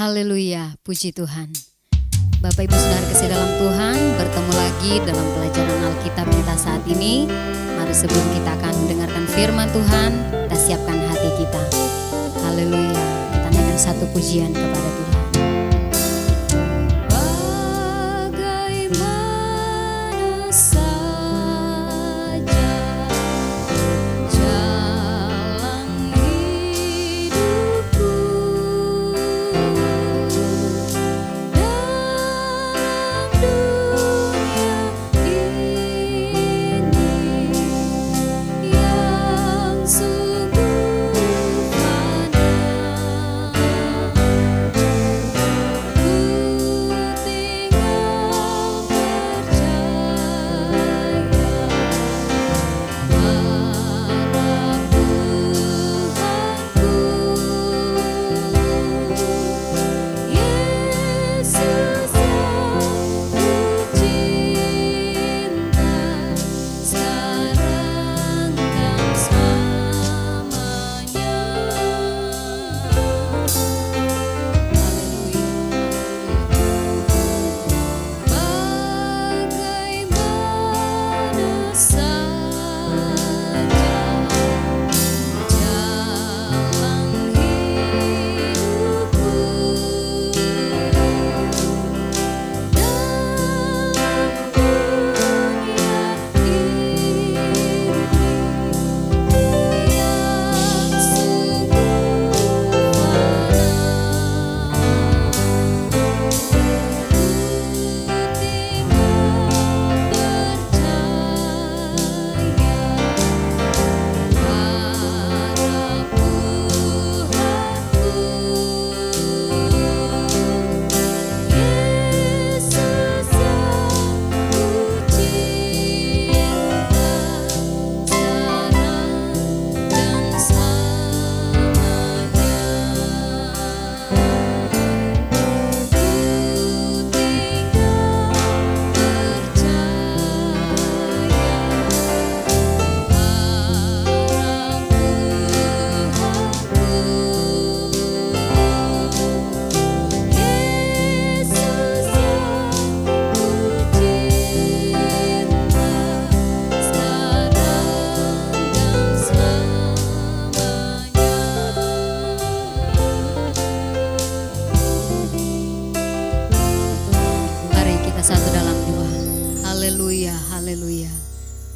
Haleluya, puji Tuhan. Bapak Ibu Saudara kasih dalam Tuhan, bertemu lagi dalam pelajaran Alkitab kita saat ini. Mari sebelum kita akan mendengarkan firman Tuhan, kita siapkan hati kita. Haleluya, kita naikkan satu pujian kepada Tuhan. Bagaimana saja jalan hidupku dalam dunia ini yang sungguh fana. Ku tinggal percaya pada Tuhanku, Yesus yang ku cinta, sekarang dan selamanya. Bagaimana saja jalan hidupku dalam dunia ini yang sungguh fana. Mari kita satu dalam doa. Haleluya, haleluya.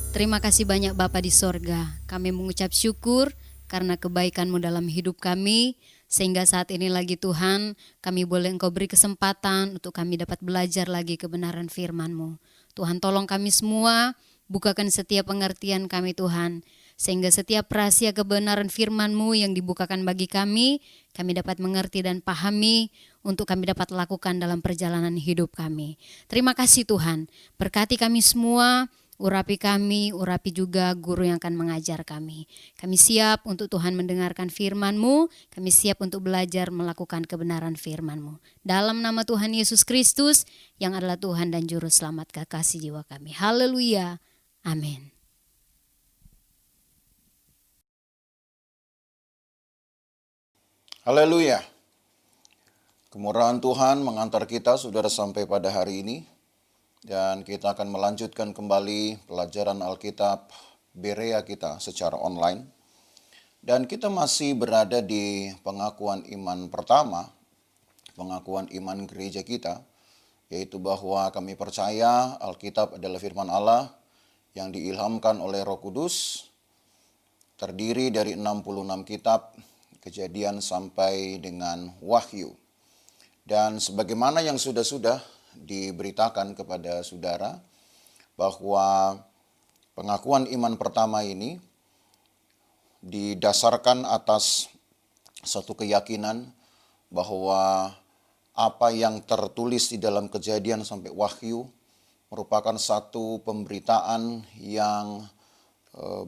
Terima kasih banyak Bapa di sorga. Kami mengucap syukur karena kebaikan-Mu dalam hidup kami. Sehingga saat ini lagi Tuhan, kami boleh Engkau beri kesempatan untuk kami dapat belajar lagi kebenaran firman-Mu. Tuhan tolong kami semua, bukakan setiap pengertian kami Tuhan. Sehingga setiap rahasia kebenaran firman-Mu yang dibukakan bagi kami dapat mengerti dan pahami untuk kami dapat lakukan dalam perjalanan hidup kami. Terima kasih Tuhan, berkati kami semua, urapi kami, urapi juga guru yang akan mengajar kami. Kami siap untuk Tuhan mendengarkan firman-Mu, kami siap untuk belajar melakukan kebenaran firman-Mu. Dalam nama Tuhan Yesus Kristus yang adalah Tuhan dan Juru Selamat kekasih jiwa kami. Haleluya, amin. Haleluya. Kemurahan Tuhan mengantar kita saudara sampai pada hari ini. Dan kita akan melanjutkan kembali pelajaran Alkitab Berea kita secara online. Dan kita masih berada di pengakuan iman pertama, pengakuan iman gereja kita, yaitu bahwa kami percaya Alkitab adalah firman Allah yang diilhamkan oleh Roh Kudus, terdiri dari 66 kitab, Kejadian sampai dengan Wahyu. Dan sebagaimana yang sudah diberitakan kepada saudara, bahwa pengakuan iman pertama ini didasarkan atas satu keyakinan bahwa apa yang tertulis di dalam Kejadian sampai Wahyu merupakan satu pemberitaan yang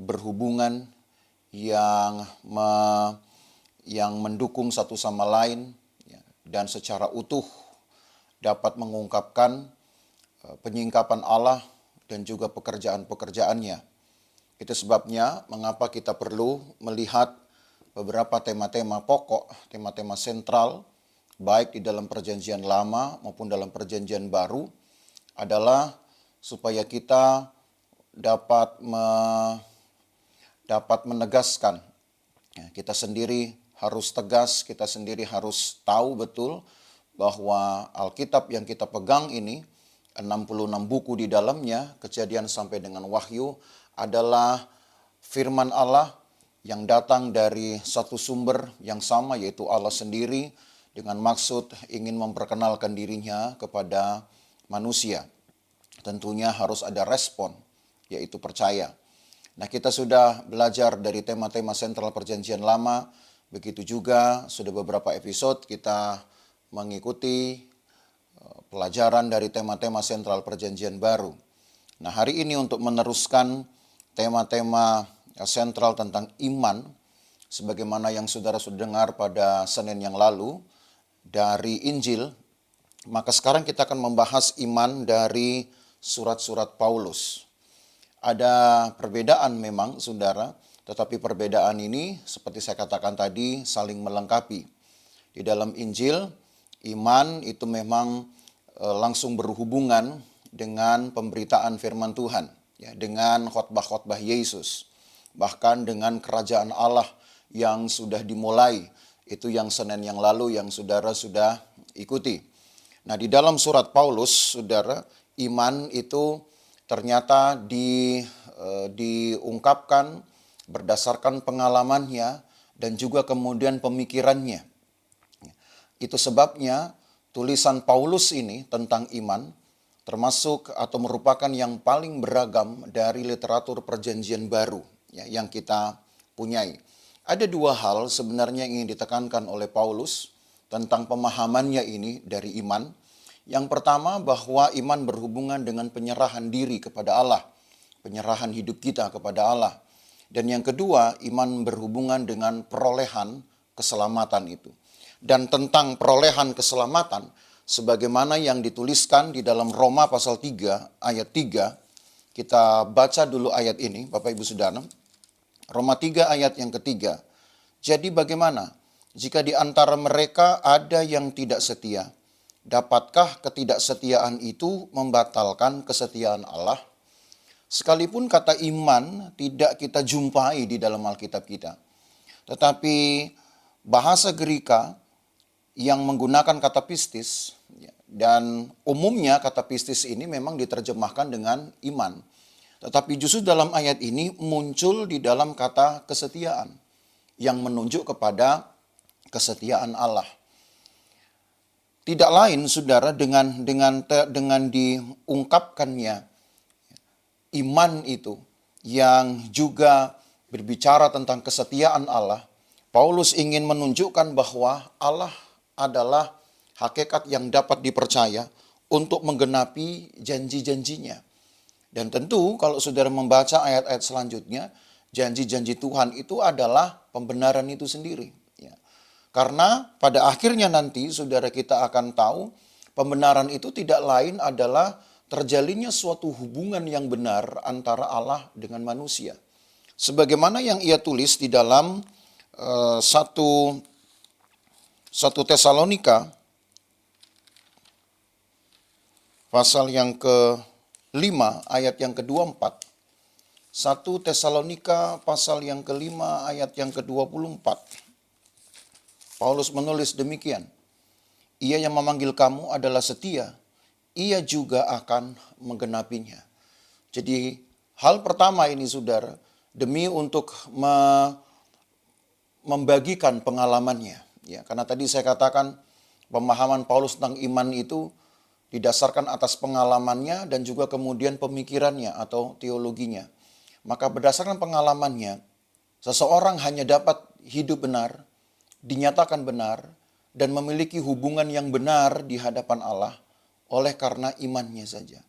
berhubungan, yang mendukung satu sama lain, dan secara utuh dapat mengungkapkan penyingkapan Allah dan juga pekerjaan-pekerjaannya. Itu sebabnya mengapa kita perlu melihat beberapa tema-tema pokok, tema-tema sentral baik di dalam perjanjian lama maupun dalam perjanjian baru, adalah supaya kita dapat menegaskan, ya, kita sendiri harus tegas, kita sendiri harus tahu betul bahwa Alkitab yang kita pegang ini, 66 buku di dalamnya, Kejadian sampai dengan Wahyu, adalah firman Allah yang datang dari satu sumber yang sama, yaitu Allah sendiri, dengan maksud ingin memperkenalkan dirinya kepada manusia. Tentunya harus ada respon, yaitu percaya. Nah, kita sudah belajar dari tema-tema sentral perjanjian lama, begitu juga sudah beberapa episode kita mengikuti pelajaran dari tema-tema sentral perjanjian baru. Nah, hari ini untuk meneruskan tema-tema sentral tentang iman, sebagaimana yang saudara sudah dengar pada Senin yang lalu dari Injil, maka sekarang kita akan membahas iman dari surat-surat Paulus. Ada perbedaan memang, saudara, tetapi perbedaan ini seperti saya katakan tadi saling melengkapi. Di dalam Injil, iman itu memang langsung berhubungan dengan pemberitaan firman Tuhan, ya, dengan khotbah-khotbah Yesus, bahkan dengan kerajaan Allah yang sudah dimulai. Itu yang Senin yang lalu yang saudara sudah ikuti. Nah, di dalam surat Paulus, saudara, iman itu ternyata diungkapkan berdasarkan pengalamannya dan juga kemudian pemikirannya. Itu sebabnya tulisan Paulus ini tentang iman termasuk atau merupakan yang paling beragam dari literatur perjanjian baru, ya, yang kita punyai. Ada dua hal sebenarnya yang ingin ditekankan oleh Paulus tentang pemahamannya ini dari iman. Yang pertama, bahwa iman berhubungan dengan penyerahan diri kepada Allah, penyerahan hidup kita kepada Allah. Dan yang kedua, iman berhubungan dengan perolehan keselamatan itu. Dan tentang perolehan keselamatan, sebagaimana yang dituliskan di dalam Roma pasal 3 ayat 3, kita baca dulu ayat ini, Bapak Ibu Saudara. Roma 3 ayat yang ketiga. Jadi bagaimana jika di antara mereka ada yang tidak setia? Dapatkah ketidaksetiaan itu membatalkan kesetiaan Allah? Sekalipun kata iman tidak kita jumpai di dalam Alkitab kita. Tetapi bahasa Gerika yang menggunakan kata pistis, dan umumnya kata pistis ini memang diterjemahkan dengan iman. Tetapi justru dalam ayat ini muncul di dalam kata kesetiaan yang menunjuk kepada kesetiaan Allah. Tidak lain, saudara, dengan diungkapkannya iman itu yang juga berbicara tentang kesetiaan Allah. Paulus ingin menunjukkan bahwa Allah adalah hakikat yang dapat dipercaya untuk menggenapi janji-janjinya. Dan tentu kalau saudara membaca ayat-ayat selanjutnya, janji-janji Tuhan itu adalah pembenaran itu sendiri. Ya. Karena pada akhirnya nanti saudara kita akan tahu pembenaran itu tidak lain adalah terjalinnya suatu hubungan yang benar antara Allah dengan manusia. Sebagaimana yang ia tulis di dalam 1 Tesalonika pasal yang ke-5 ayat yang ke-24. 1 Tesalonika pasal yang ke-5 ayat yang ke-24. Paulus menulis demikian. Ia yang memanggil kamu adalah setia, ia juga akan menggenapinya. Jadi hal pertama ini, saudara, demi untuk membagikan pengalamannya. Ya, karena tadi saya katakan pemahaman Paulus tentang iman itu didasarkan atas pengalamannya dan juga kemudian pemikirannya atau teologinya. Maka berdasarkan pengalamannya, seseorang hanya dapat hidup benar, dinyatakan benar, dan memiliki hubungan yang benar di hadapan Allah oleh karena imannya saja.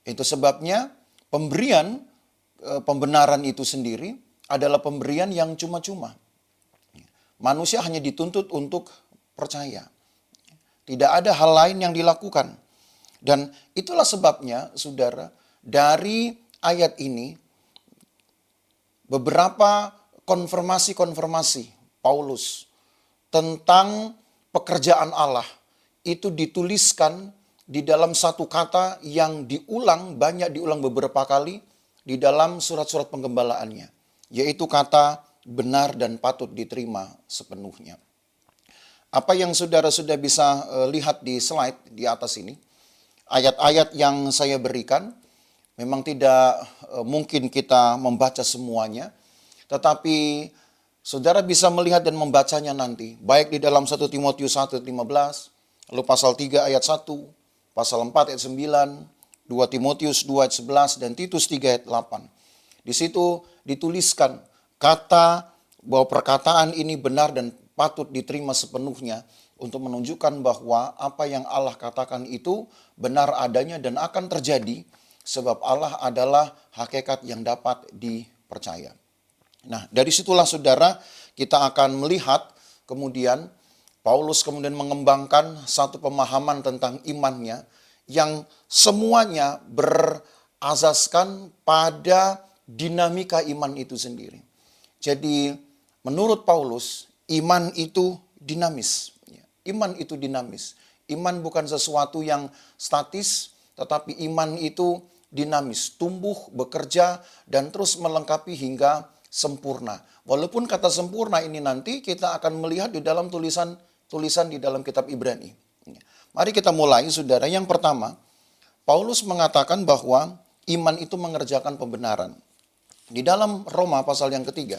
Itu sebabnya pemberian pembenaran itu sendiri adalah pemberian yang cuma-cuma. Manusia hanya dituntut untuk percaya. Tidak ada hal lain yang dilakukan. Dan itulah sebabnya, saudara, dari ayat ini beberapa konfirmasi-konfirmasi Paulus tentang pekerjaan Allah itu dituliskan di dalam satu kata yang banyak diulang beberapa kali di dalam surat-surat penggembalaannya, yaitu kata benar dan patut diterima sepenuhnya. Apa yang saudara sudah bisa lihat di slide di atas ini, ayat-ayat yang saya berikan, memang tidak mungkin kita membaca semuanya, tetapi saudara bisa melihat dan membacanya nanti, baik di dalam 1 Timotius 1:15, lalu pasal 3 ayat 1, pasal 4 ayat 9, 2 Timotius 2 ayat 11, dan Titus 3 ayat 8. Di situ dituliskan kata bahwa perkataan ini benar dan patut diterima sepenuhnya untuk menunjukkan bahwa apa yang Allah katakan itu benar adanya dan akan terjadi sebab Allah adalah hakikat yang dapat dipercaya. Nah, dari situlah saudara kita akan melihat kemudian Paulus kemudian mengembangkan satu pemahaman tentang imannya yang semuanya berasaskan pada dinamika iman itu sendiri. Jadi menurut Paulus, iman itu dinamis. Iman itu dinamis. Iman bukan sesuatu yang statis, tetapi iman itu dinamis, tumbuh, bekerja, dan terus melengkapi hingga sempurna. Walaupun kata sempurna ini nanti kita akan melihat di dalam tulisan di dalam kitab Ibrani. Mari kita mulai, saudara. Yang pertama, Paulus mengatakan bahwa iman itu mengerjakan pembenaran. Di dalam Roma pasal yang ketiga,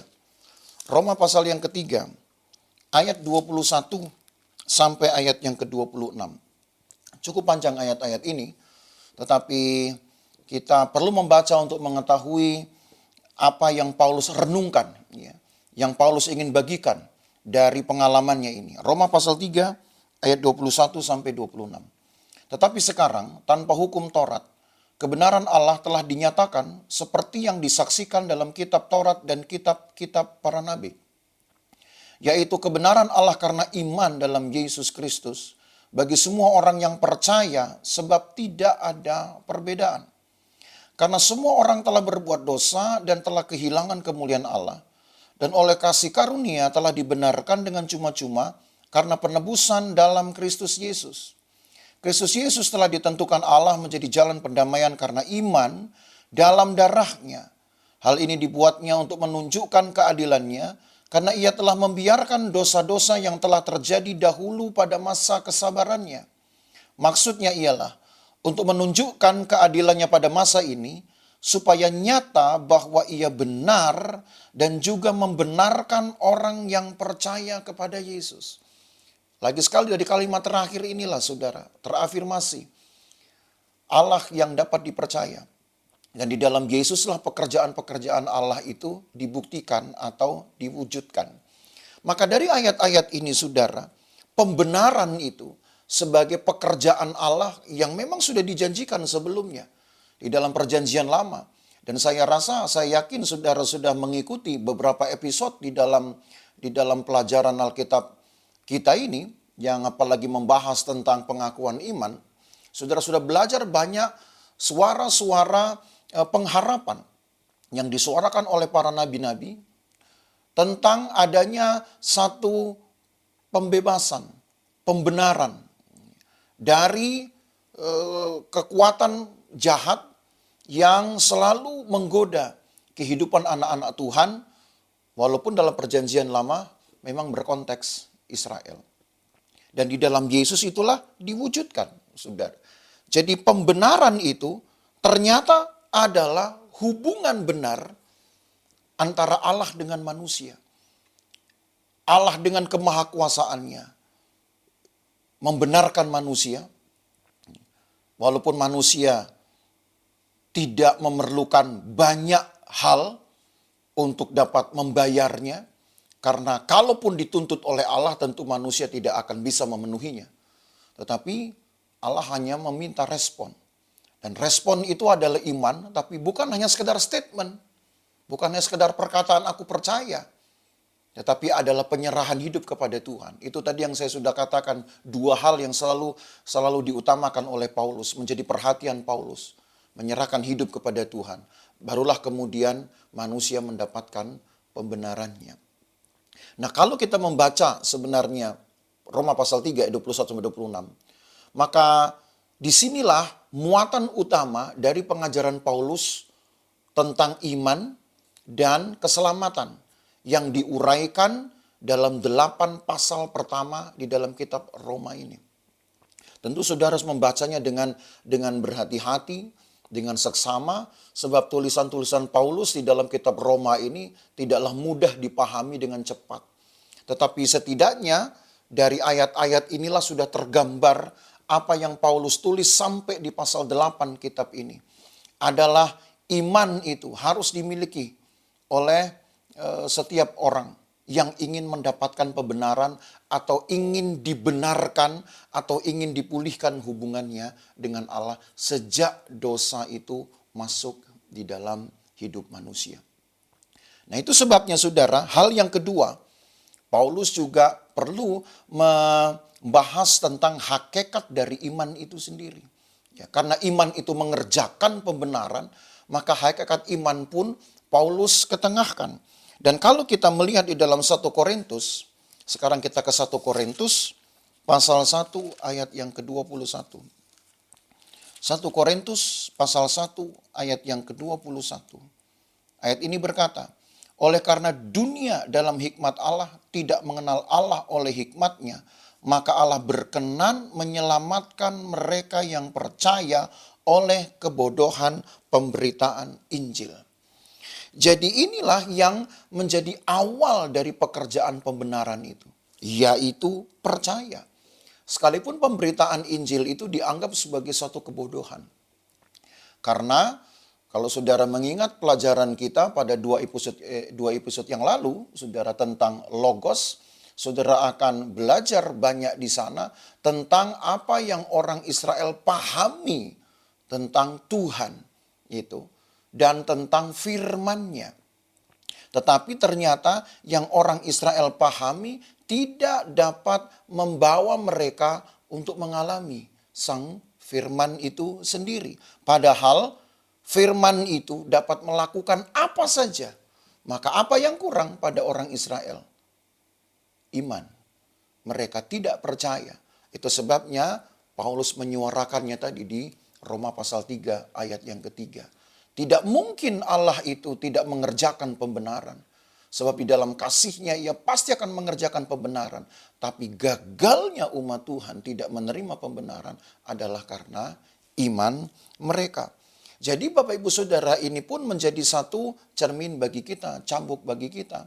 ayat 21 sampai ayat yang ke-26. Cukup panjang ayat-ayat ini, tetapi kita perlu membaca untuk mengetahui apa yang Paulus renungkan, yang Paulus ingin bagikan dari pengalamannya ini. Roma pasal 3 ayat 21 sampai 26. Tetapi sekarang tanpa hukum Taurat, kebenaran Allah telah dinyatakan seperti yang disaksikan dalam kitab Taurat dan kitab-kitab para nabi. Yaitu kebenaran Allah karena iman dalam Yesus Kristus bagi semua orang yang percaya sebab tidak ada perbedaan. Karena semua orang telah berbuat dosa dan telah kehilangan kemuliaan Allah. Dan oleh kasih karunia telah dibenarkan dengan cuma-cuma karena penebusan dalam Kristus Yesus. Kristus Yesus telah ditentukan Allah menjadi jalan pendamaian karena iman dalam darahnya. Hal ini dibuatnya untuk menunjukkan keadilannya karena ia telah membiarkan dosa-dosa yang telah terjadi dahulu pada masa kesabarannya. Maksudnya ialah untuk menunjukkan keadilannya pada masa ini, supaya nyata bahwa ia benar dan juga membenarkan orang yang percaya kepada Yesus. Lagi sekali dari kalimat terakhir inilah saudara, terafirmasi Allah yang dapat dipercaya. Dan di dalam Yesuslah pekerjaan-pekerjaan Allah itu dibuktikan atau diwujudkan. Maka dari ayat-ayat ini saudara, pembenaran itu sebagai pekerjaan Allah yang memang sudah dijanjikan sebelumnya di dalam perjanjian lama. Dan saya yakin saudara sudah mengikuti beberapa episode di dalam pelajaran Alkitab kita ini, yang apalagi membahas tentang pengakuan iman. Saudara sudah belajar banyak suara-suara pengharapan yang disuarakan oleh para nabi-nabi tentang adanya satu pembebasan, pembenaran dari kekuatan jahat yang selalu menggoda kehidupan anak-anak Tuhan, walaupun dalam perjanjian lama memang berkonteks Israel. Dan di dalam Yesus itulah diwujudkan, saudara. Jadi pembenaran itu ternyata adalah hubungan benar antara Allah dengan manusia. Allah dengan kemahakuasaannya membenarkan manusia, walaupun manusia tidak memerlukan banyak hal untuk dapat membayarnya, karena kalaupun dituntut oleh Allah tentu manusia tidak akan bisa memenuhinya. Tetapi Allah hanya meminta respon. Dan respon itu adalah iman, tapi bukan hanya sekedar statement, bukan hanya sekedar perkataan aku percaya, tetapi adalah penyerahan hidup kepada Tuhan. Itu tadi yang saya sudah katakan, dua hal yang selalu diutamakan oleh Paulus, menjadi perhatian Paulus, menyerahkan hidup kepada Tuhan. Barulah kemudian manusia mendapatkan pembenarannya. Nah, kalau kita membaca sebenarnya Roma pasal 3 ayat 21-26. Maka disinilah muatan utama dari pengajaran Paulus tentang iman dan keselamatan yang diuraikan dalam 8 pasal pertama di dalam kitab Roma ini. Tentu saudara harus membacanya dengan berhati-hati, dengan seksama, sebab tulisan-tulisan Paulus di dalam kitab Roma ini tidaklah mudah dipahami dengan cepat. Tetapi setidaknya dari ayat-ayat inilah sudah tergambar apa yang Paulus tulis sampai di pasal 8 kitab ini. Adalah iman itu harus dimiliki oleh setiap orang yang ingin mendapatkan kebenaran atau ingin dibenarkan atau ingin dipulihkan hubungannya dengan Allah sejak dosa itu masuk di dalam hidup manusia. Nah, itu sebabnya saudara, hal yang kedua, Paulus juga perlu membahas tentang hakikat dari iman itu sendiri. Ya, karena iman itu mengerjakan pembenaran, maka hakikat iman pun Paulus ketengahkan. Dan kalau kita melihat di dalam 1 Korintus, sekarang kita ke 1 Korintus pasal 1 ayat yang ke-21. 1 Korintus pasal 1 ayat yang ke-21. Ayat ini berkata, oleh karena dunia dalam hikmat Allah tidak mengenal Allah oleh hikmatnya, maka Allah berkenan menyelamatkan mereka yang percaya oleh kebodohan pemberitaan Injil. Jadi inilah yang menjadi awal dari pekerjaan pembenaran itu, yaitu percaya. Sekalipun pemberitaan Injil itu dianggap sebagai suatu kebodohan. Karena kalau saudara mengingat pelajaran kita pada dua episode yang lalu, saudara tentang Logos, saudara akan belajar banyak di sana tentang apa yang orang Israel pahami tentang Tuhan itu. Dan tentang firman-Nya. Tetapi ternyata yang orang Israel pahami tidak dapat membawa mereka untuk mengalami sang firman itu sendiri. Padahal firman itu dapat melakukan apa saja. Maka apa yang kurang pada orang Israel? Iman. Mereka tidak percaya. Itu sebabnya Paulus menyuarakannya tadi di Roma pasal 3 ayat yang ketiga. Tidak mungkin Allah itu tidak mengerjakan pembenaran. Sebab di dalam kasih-Nya Ia pasti akan mengerjakan pembenaran. Tapi gagalnya umat Tuhan tidak menerima pembenaran adalah karena iman mereka. Jadi Bapak Ibu Saudara, ini pun menjadi satu cermin bagi kita, cambuk bagi kita.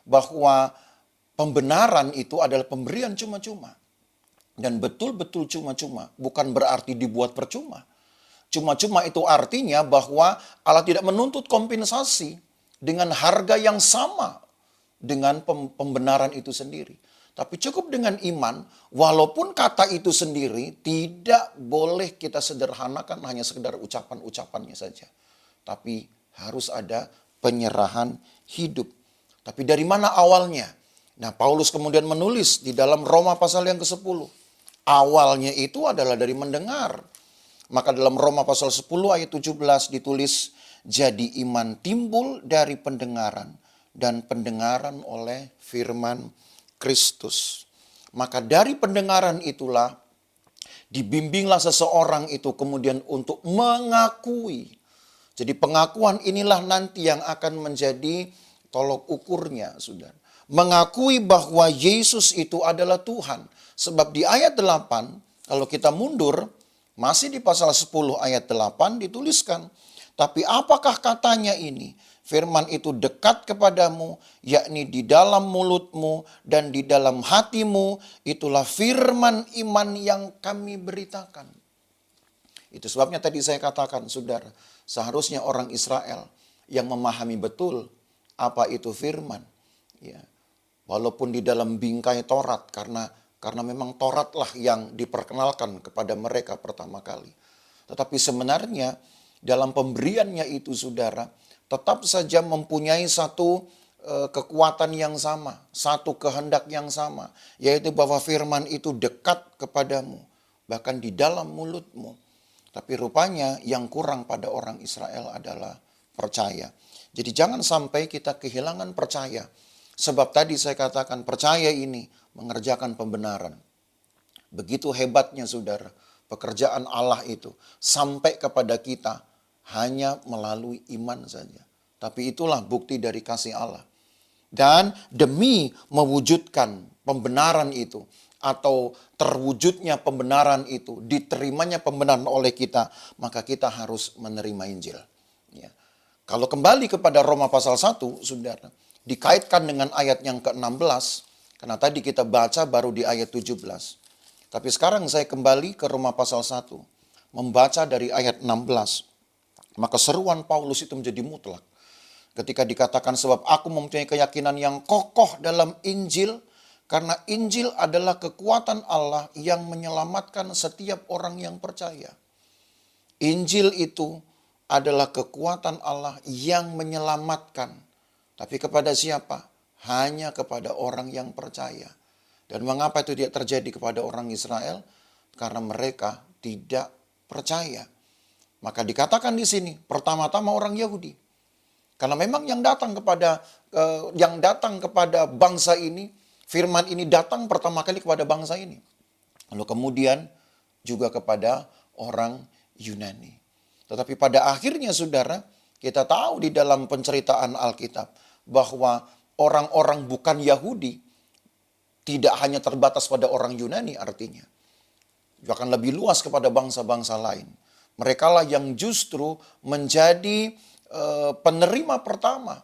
Bahwa pembenaran itu adalah pemberian cuma-cuma. Dan betul-betul cuma-cuma, bukan berarti dibuat percuma. Cuma-cuma itu artinya bahwa Allah tidak menuntut kompensasi dengan harga yang sama dengan pembenaran itu sendiri. Tapi cukup dengan iman, walaupun kata itu sendiri tidak boleh kita sederhanakan hanya sekedar ucapan-ucapannya saja. Tapi harus ada penyerahan hidup. Tapi dari mana awalnya? Nah, Paulus kemudian menulis di dalam Roma pasal yang ke-10. Awalnya itu adalah dari mendengar. Maka dalam Roma pasal 10 ayat 17 ditulis, jadi iman timbul dari pendengaran dan pendengaran oleh firman Kristus. Maka dari pendengaran itulah dibimbinglah seseorang itu kemudian untuk mengakui. Jadi pengakuan inilah nanti yang akan menjadi tolok ukurnya, saudara. Mengakui bahwa Yesus itu adalah Tuhan. Sebab di ayat 8, kalau kita mundur, masih di pasal 10 ayat 8 dituliskan, tapi apakah katanya ini? Firman itu dekat kepadamu, yakni di dalam mulutmu dan di dalam hatimu, itulah firman iman yang kami beritakan. Itu sebabnya tadi saya katakan, saudara, seharusnya orang Israel yang memahami betul apa itu firman. Ya, walaupun di dalam bingkai Taurat, karena memang Tauratlah yang diperkenalkan kepada mereka pertama kali. Tetapi sebenarnya dalam pemberiannya itu, saudara, tetap saja mempunyai satu kekuatan yang sama, satu kehendak yang sama, yaitu bahwa firman itu dekat kepadamu, bahkan di dalam mulutmu. Tapi rupanya yang kurang pada orang Israel adalah percaya. Jadi jangan sampai kita kehilangan percaya. Sebab tadi saya katakan percaya ini mengerjakan pembenaran. Begitu hebatnya saudara, pekerjaan Allah itu sampai kepada kita hanya melalui iman saja. Tapi itulah bukti dari kasih Allah. Dan demi mewujudkan pembenaran itu, atau terwujudnya pembenaran itu, diterimanya pembenaran oleh kita, maka kita harus menerima Injil. Ya. Kalau kembali kepada Roma pasal 1, saudara, dikaitkan dengan ayat yang ke-16, karena tadi kita baca baru di ayat 17. Tapi sekarang saya kembali ke Roma pasal 1, membaca dari ayat 16. Maka seruan Paulus itu menjadi mutlak. Ketika dikatakan sebab aku mempunyai keyakinan yang kokoh dalam Injil, karena Injil adalah kekuatan Allah yang menyelamatkan setiap orang yang percaya. Injil itu adalah kekuatan Allah yang menyelamatkan. Tapi kepada siapa? Hanya kepada orang yang percaya. Dan mengapa itu tidak terjadi kepada orang Israel? Karena mereka tidak percaya. Maka dikatakan di sini, pertama-tama orang Yahudi. Karena memang yang datang kepada bangsa ini, firman ini datang pertama kali kepada bangsa ini. Lalu kemudian juga kepada orang Yunani. Tetapi pada akhirnya saudara, kita tahu di dalam penceritaan Alkitab bahwa orang-orang bukan Yahudi tidak hanya terbatas pada orang Yunani artinya. Bahkan lebih luas kepada bangsa-bangsa lain. Merekalah yang justru menjadi penerima pertama,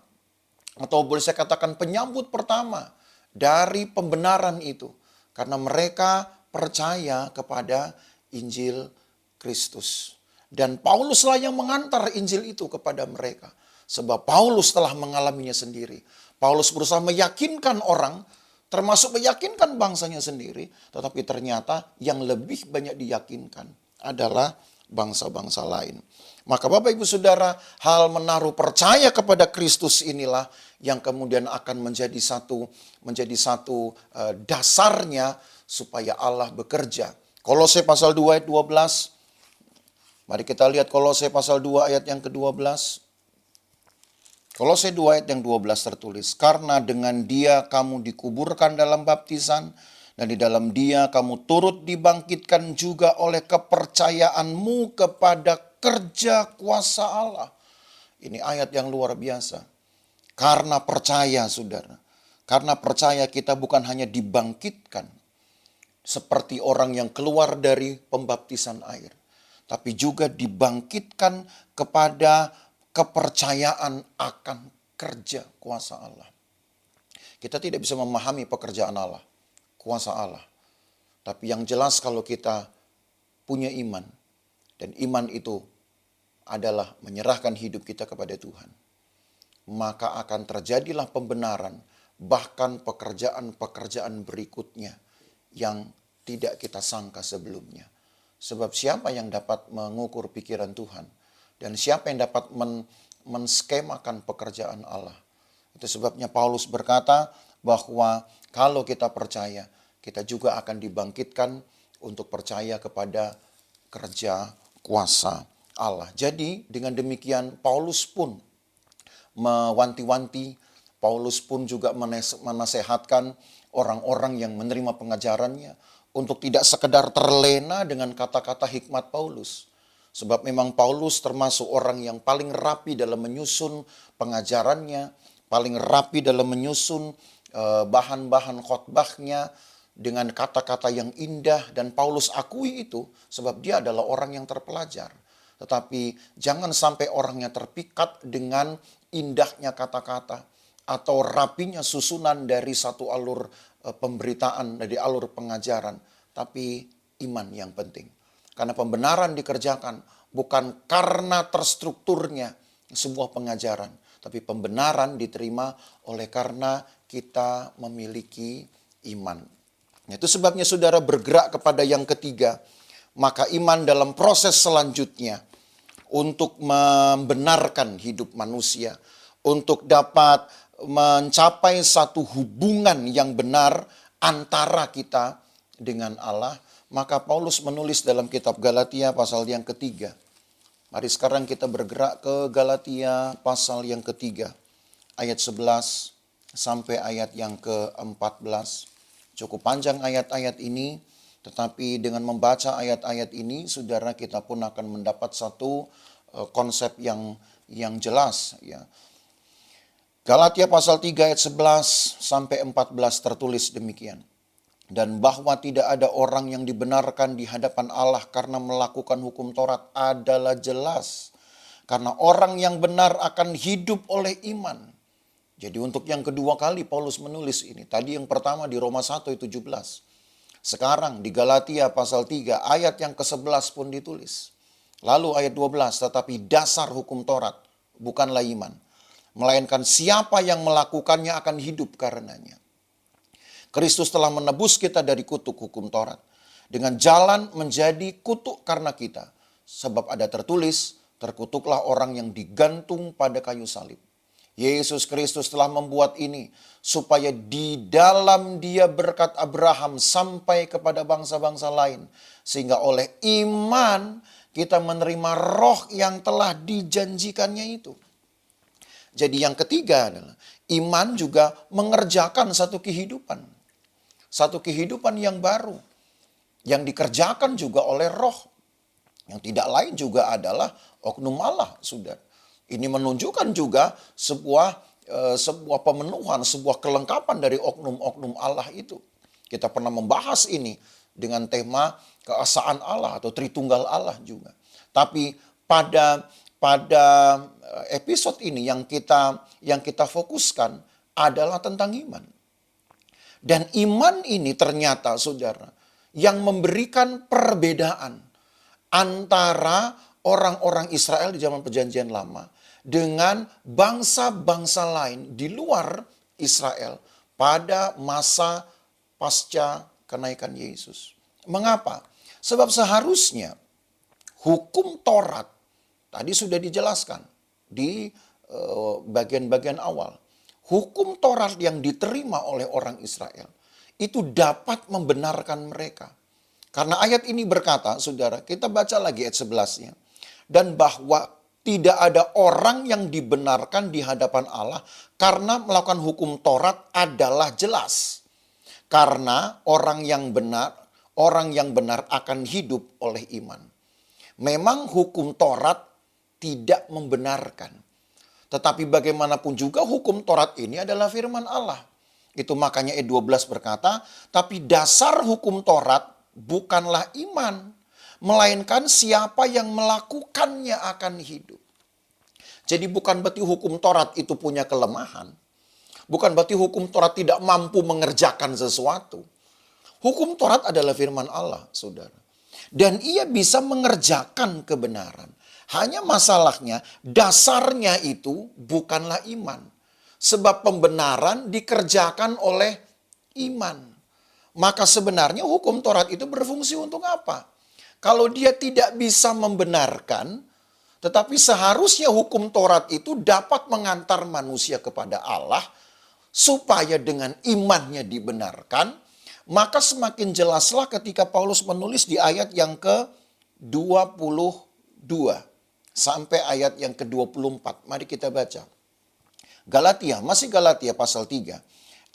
atau boleh saya katakan penyambut pertama dari pembenaran itu. Karena mereka percaya kepada Injil Kristus. Dan Pauluslah yang mengantar Injil itu kepada mereka. Sebab Paulus telah mengalaminya sendiri. Paulus berusaha meyakinkan orang, termasuk meyakinkan bangsanya sendiri. Tetapi ternyata yang lebih banyak diyakinkan adalah bangsa-bangsa lain. Maka Bapak Ibu Saudara, hal menaruh percaya kepada Kristus inilah yang kemudian akan menjadi satu dasarnya supaya Allah bekerja. Kolose pasal 2 ayat 12. Mari kita lihat Kolose pasal 2 ayat yang ke-12. Kolose 2 ayat yang 12 tertulis, karena dengan Dia kamu dikuburkan dalam baptisan, dan di dalam Dia kamu turut dibangkitkan juga oleh kepercayaanmu kepada kerja kuasa Allah. Ini ayat yang luar biasa. Karena percaya saudara. Karena percaya kita bukan hanya dibangkitkan seperti orang yang keluar dari pembaptisan air. Tapi juga dibangkitkan kepada kepercayaan akan kerja kuasa Allah. Kita tidak bisa memahami pekerjaan Allah, kuasa Allah. Tapi yang jelas kalau kita punya iman, dan iman itu adalah menyerahkan hidup kita kepada Tuhan, maka akan terjadilah pembenaran, bahkan pekerjaan-pekerjaan berikutnya yang tidak kita sangka sebelumnya. Sebab siapa yang dapat mengukur pikiran Tuhan, dan siapa yang dapat menskemakan pekerjaan Allah. Itu sebabnya Paulus berkata bahwa kalau kita percaya, kita juga akan dibangkitkan untuk percaya kepada kerja kuasa Allah. Jadi dengan demikian Paulus pun mewanti-wanti, Paulus pun juga menasehatkan orang-orang yang menerima pengajarannya untuk tidak sekedar terlena dengan kata-kata hikmat Paulus. Sebab memang Paulus termasuk orang yang paling rapi dalam menyusun pengajarannya, paling rapi dalam menyusun bahan-bahan khotbahnya dengan kata-kata yang indah, dan Paulus akui itu sebab dia adalah orang yang terpelajar. Tetapi jangan sampai orangnya terpikat dengan indahnya kata-kata atau rapinya susunan dari satu alur pemberitaan, dari alur pengajaran, tapi iman yang penting. Karena pembenaran dikerjakan bukan karena terstrukturnya sebuah pengajaran, tapi pembenaran diterima oleh karena kita memiliki iman. Itu sebabnya saudara bergerak kepada yang ketiga. Maka iman dalam proses selanjutnya untuk membenarkan hidup manusia, untuk dapat mencapai satu hubungan yang benar antara kita dengan Allah. Maka Paulus menulis dalam kitab Galatia pasal yang ketiga. Mari sekarang kita bergerak ke Galatia pasal yang ketiga. Ayat 11 sampai ayat yang ke-14. Cukup panjang ayat-ayat ini, tetapi dengan membaca ayat-ayat ini, saudara, kita pun akan mendapat satu konsep yang jelas, ya. Galatia pasal 3 ayat 11 sampai 14 tertulis demikian. Dan bahwa tidak ada orang yang dibenarkan di hadapan Allah karena melakukan hukum Taurat adalah jelas. Karena orang yang benar akan hidup oleh iman. Jadi untuk yang kedua kali Paulus menulis ini. Tadi yang pertama di Roma 1 ayat 17. Sekarang di Galatia pasal 3 ayat yang ke-11 pun ditulis. Lalu ayat 12, tetapi dasar hukum Taurat bukanlah iman. Melainkan siapa yang melakukannya akan hidup karenanya. Kristus telah menebus kita dari kutuk hukum Taurat. Dengan jalan menjadi kutuk karena kita. Sebab ada tertulis, terkutuklah orang yang digantung pada kayu salib. Yesus Kristus telah membuat ini supaya di dalam Dia berkat Abraham sampai kepada bangsa-bangsa lain. Sehingga oleh iman kita menerima roh yang telah dijanjikannya itu. Jadi yang ketiga adalah iman juga mengerjakan satu kehidupan. Satu kehidupan yang baru. Yang dikerjakan juga oleh roh. Yang tidak lain juga adalah oknum Allah, saudara. Ini menunjukkan juga sebuah pemenuhan, sebuah kelengkapan dari oknum-oknum Allah itu. Kita pernah membahas ini dengan tema keesaan Allah atau Tritunggal Allah juga. Tapi pada episode ini yang kita fokuskan adalah tentang iman. Dan iman ini ternyata, saudara, yang memberikan perbedaan antara orang-orang Israel di zaman Perjanjian Lama dengan bangsa-bangsa lain di luar Israel pada masa pasca kenaikan Yesus. Mengapa? Sebab seharusnya hukum Taurat tadi sudah dijelaskan di bagian-bagian awal. Hukum Taurat yang diterima oleh orang Israel itu dapat membenarkan mereka. Karena ayat ini berkata, saudara, kita baca lagi ayat 11-nya. Dan bahwa tidak ada orang yang dibenarkan di hadapan Allah karena melakukan hukum Taurat adalah jelas. Karena orang yang benar akan hidup oleh iman. Memang hukum Taurat tidak membenarkan. Tetapi bagaimanapun juga hukum Taurat ini adalah firman Allah. Itu makanya ayat 12 berkata, tapi dasar hukum Taurat bukanlah iman, melainkan siapa yang melakukannya akan hidup. Jadi bukan berarti hukum Taurat itu punya kelemahan. Bukan berarti hukum Taurat tidak mampu mengerjakan sesuatu. Hukum Taurat adalah firman Allah, saudara. Dan ia bisa mengerjakan kebenaran. Hanya masalahnya dasarnya itu bukanlah iman. Sebab pembenaran dikerjakan oleh iman. Maka sebenarnya hukum Taurat itu berfungsi untuk apa? Kalau dia tidak bisa membenarkan, tetapi seharusnya hukum Taurat itu dapat mengantar manusia kepada Allah, supaya dengan imannya dibenarkan, maka semakin jelaslah ketika Paulus menulis di ayat yang ke-22 sampai ayat yang ke-24. Mari kita baca. Masih Galatia pasal 3,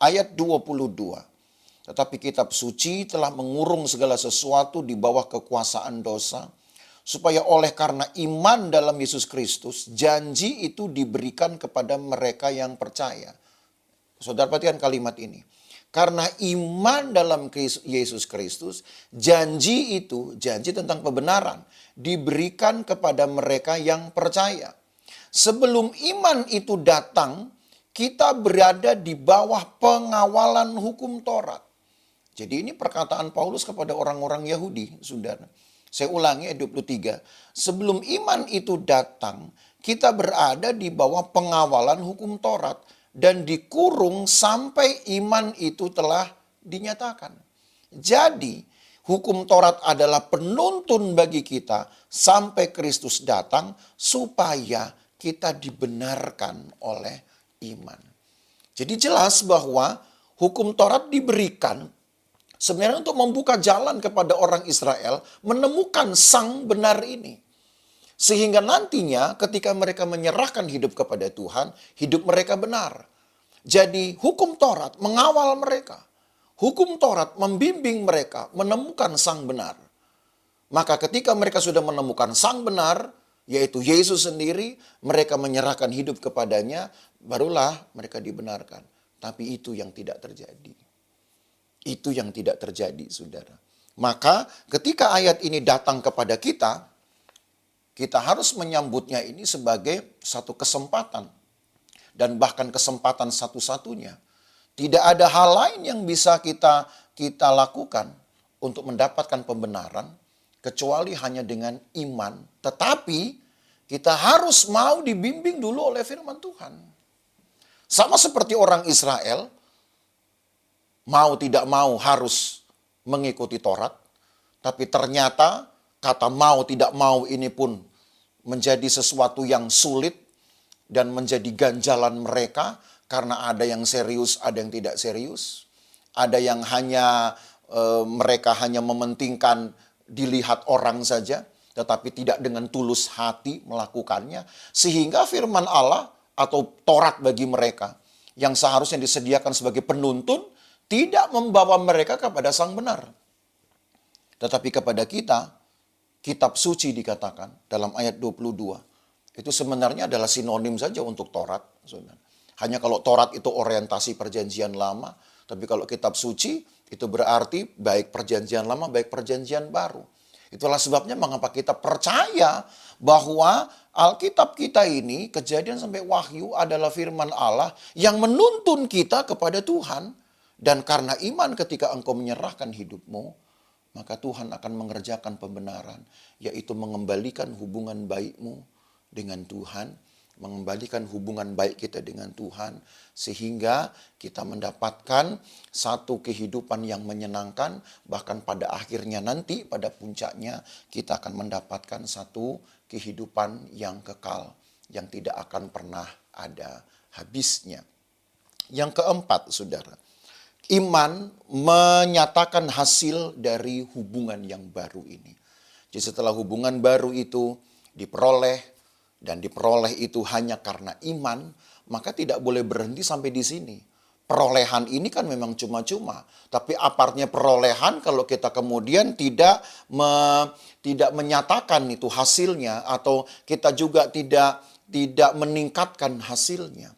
ayat 22. Tetapi kitab suci telah mengurung segala sesuatu di bawah kekuasaan dosa, supaya oleh karena iman dalam Yesus Kristus, janji itu diberikan kepada mereka yang percaya. Saudara perhatikan kalimat ini. Karena iman dalam Yesus Kristus, janji tentang kebenaran, diberikan kepada mereka yang percaya. Sebelum iman itu datang, kita berada di bawah pengawalan hukum Taurat. Jadi ini perkataan Paulus kepada orang-orang Yahudi, saudara. Saya ulangi ayat 23. Sebelum iman itu datang, kita berada di bawah pengawalan hukum Taurat dan dikurung sampai iman itu telah dinyatakan. Jadi, hukum Taurat adalah penuntun bagi kita sampai Kristus datang supaya kita dibenarkan oleh iman. Jadi jelas bahwa hukum Taurat diberikan sebenarnya untuk membuka jalan kepada orang Israel menemukan sang benar ini. Sehingga nantinya ketika mereka menyerahkan hidup kepada Tuhan, hidup mereka benar. Jadi hukum Taurat mengawal mereka. Hukum Taurat membimbing mereka menemukan sang benar. Maka ketika mereka sudah menemukan sang benar, yaitu Yesus sendiri, mereka menyerahkan hidup kepadanya, barulah mereka dibenarkan. Tapi itu yang tidak terjadi. Itu yang tidak terjadi, saudara. Maka ketika ayat ini datang kepada kita, kita harus menyambutnya ini sebagai satu kesempatan. Dan bahkan kesempatan satu-satunya. Tidak ada hal lain yang bisa kita lakukan untuk mendapatkan pembenaran, kecuali hanya dengan iman. Tetapi kita harus mau dibimbing dulu oleh firman Tuhan. Sama seperti orang Israel, mau tidak mau harus mengikuti Taurat. Tapi ternyata kata mau tidak mau ini pun menjadi sesuatu yang sulit dan menjadi ganjalan mereka. Karena ada yang serius, ada yang tidak serius. Ada yang mereka hanya mementingkan dilihat orang saja, tetapi tidak dengan tulus hati melakukannya. Sehingga firman Allah atau Taurat bagi mereka yang seharusnya disediakan sebagai penuntun, tidak membawa mereka kepada sang benar. Tetapi kepada kita, kitab suci dikatakan dalam ayat 22. Itu sebenarnya adalah sinonim saja untuk Taurat. Hanya kalau Taurat itu orientasi perjanjian lama, tapi kalau kitab suci itu berarti baik perjanjian lama, baik perjanjian baru. Itulah sebabnya mengapa kita percaya bahwa Alkitab kita ini, Kejadian sampai Wahyu adalah firman Allah yang menuntun kita kepada Tuhan. Dan karena iman ketika engkau menyerahkan hidupmu, maka Tuhan akan mengerjakan pembenaran, yaitu mengembalikan hubungan baikmu dengan Tuhan, mengembalikan hubungan baik kita dengan Tuhan, sehingga kita mendapatkan satu kehidupan yang menyenangkan, bahkan pada akhirnya nanti, pada puncaknya, kita akan mendapatkan satu kehidupan yang kekal, yang tidak akan pernah ada habisnya. Yang keempat, saudara, iman menyatakan hasil dari hubungan yang baru ini. Jadi setelah hubungan baru itu diperoleh, dan diperoleh itu hanya karena iman, maka tidak boleh berhenti sampai di sini. Perolehan ini kan memang cuma-cuma. Tapi apartnya perolehan kalau kita kemudian tidak menyatakan itu hasilnya, atau kita juga tidak meningkatkan hasilnya.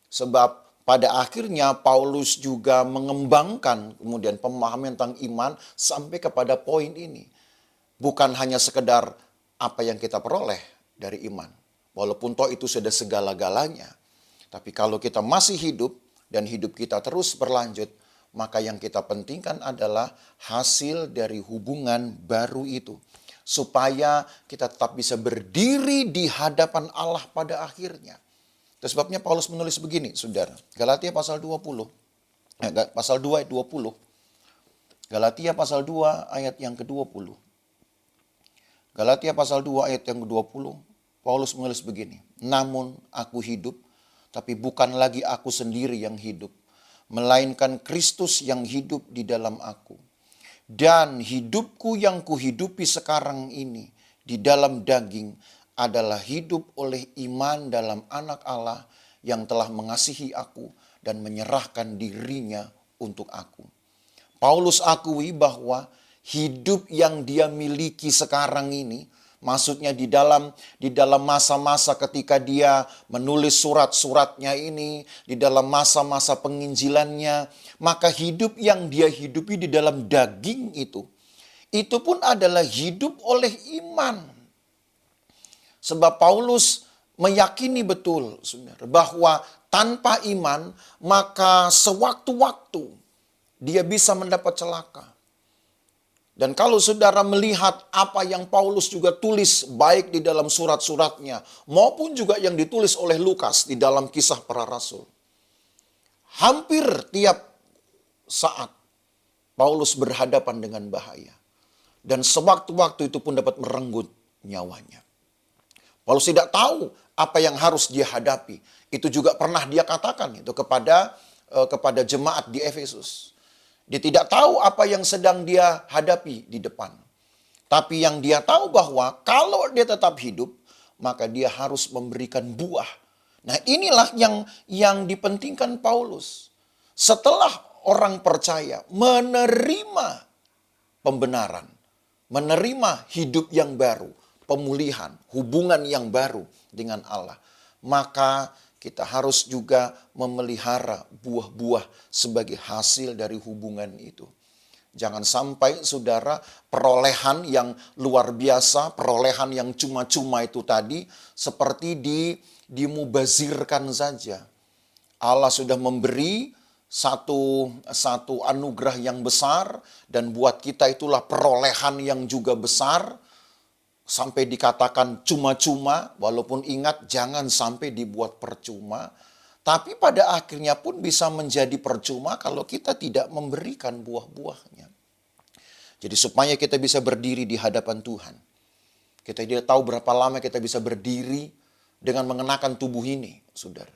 Sebab pada akhirnya Paulus juga mengembangkan kemudian pemahaman tentang iman sampai kepada poin ini. Bukan hanya sekedar apa yang kita peroleh dari iman. Walaupun toh itu sudah segala-galanya. Tapi kalau kita masih hidup dan hidup kita terus berlanjut, maka yang kita pentingkan adalah hasil dari hubungan baru itu. Supaya kita tetap bisa berdiri di hadapan Allah pada akhirnya. Itu sebabnya Paulus menulis begini, saudara. Galatia pasal 20. Pasal 2 ayat 20. Galatia pasal 2 ayat yang ke-20. Galatia pasal 2 ayat yang ke-20, Paulus menulis begini, namun aku hidup, tapi bukan lagi aku sendiri yang hidup, melainkan Kristus yang hidup di dalam aku. Dan hidupku yang kuhidupi sekarang ini di dalam daging adalah hidup oleh iman dalam Anak Allah yang telah mengasihi aku dan menyerahkan dirinya untuk aku. Paulus akui bahwa hidup yang dia miliki sekarang ini, maksudnya di dalam masa-masa ketika dia menulis surat-suratnya ini, di dalam masa-masa penginjilannya, maka hidup yang dia hidupi di dalam daging itu pun adalah hidup oleh iman. Sebab Paulus meyakini betul, saudara, bahwa tanpa iman maka sewaktu-waktu dia bisa mendapat celaka. Dan kalau saudara melihat apa yang Paulus juga tulis baik di dalam surat-suratnya maupun juga yang ditulis oleh Lukas di dalam Kisah Para Rasul. Hampir tiap saat Paulus berhadapan dengan bahaya. Dan sewaktu-waktu itu pun dapat merenggut nyawanya. Paulus tidak tahu apa yang harus dia hadapi. Itu juga pernah dia katakan itu kepada jemaat di Efesus. Dia tidak tahu apa yang sedang dia hadapi di depan. Tapi yang dia tahu bahwa kalau dia tetap hidup, maka dia harus memberikan buah. Nah inilah yang dipentingkan Paulus. Setelah orang percaya menerima pembenaran, menerima hidup yang baru, pemulihan, hubungan yang baru dengan Allah, maka kita harus juga memelihara buah-buah sebagai hasil dari hubungan itu. Jangan sampai saudara perolehan yang luar biasa, perolehan yang cuma-cuma itu tadi seperti dimubazirkan saja. Allah sudah memberi satu anugerah yang besar dan buat kita itulah perolehan yang juga besar sampai dikatakan cuma-cuma, walaupun ingat jangan sampai dibuat percuma. Tapi pada akhirnya pun bisa menjadi percuma kalau kita tidak memberikan buah-buahnya. Jadi supaya kita bisa berdiri di hadapan Tuhan. Kita tidak tahu berapa lama kita bisa berdiri dengan mengenakan tubuh ini, saudara.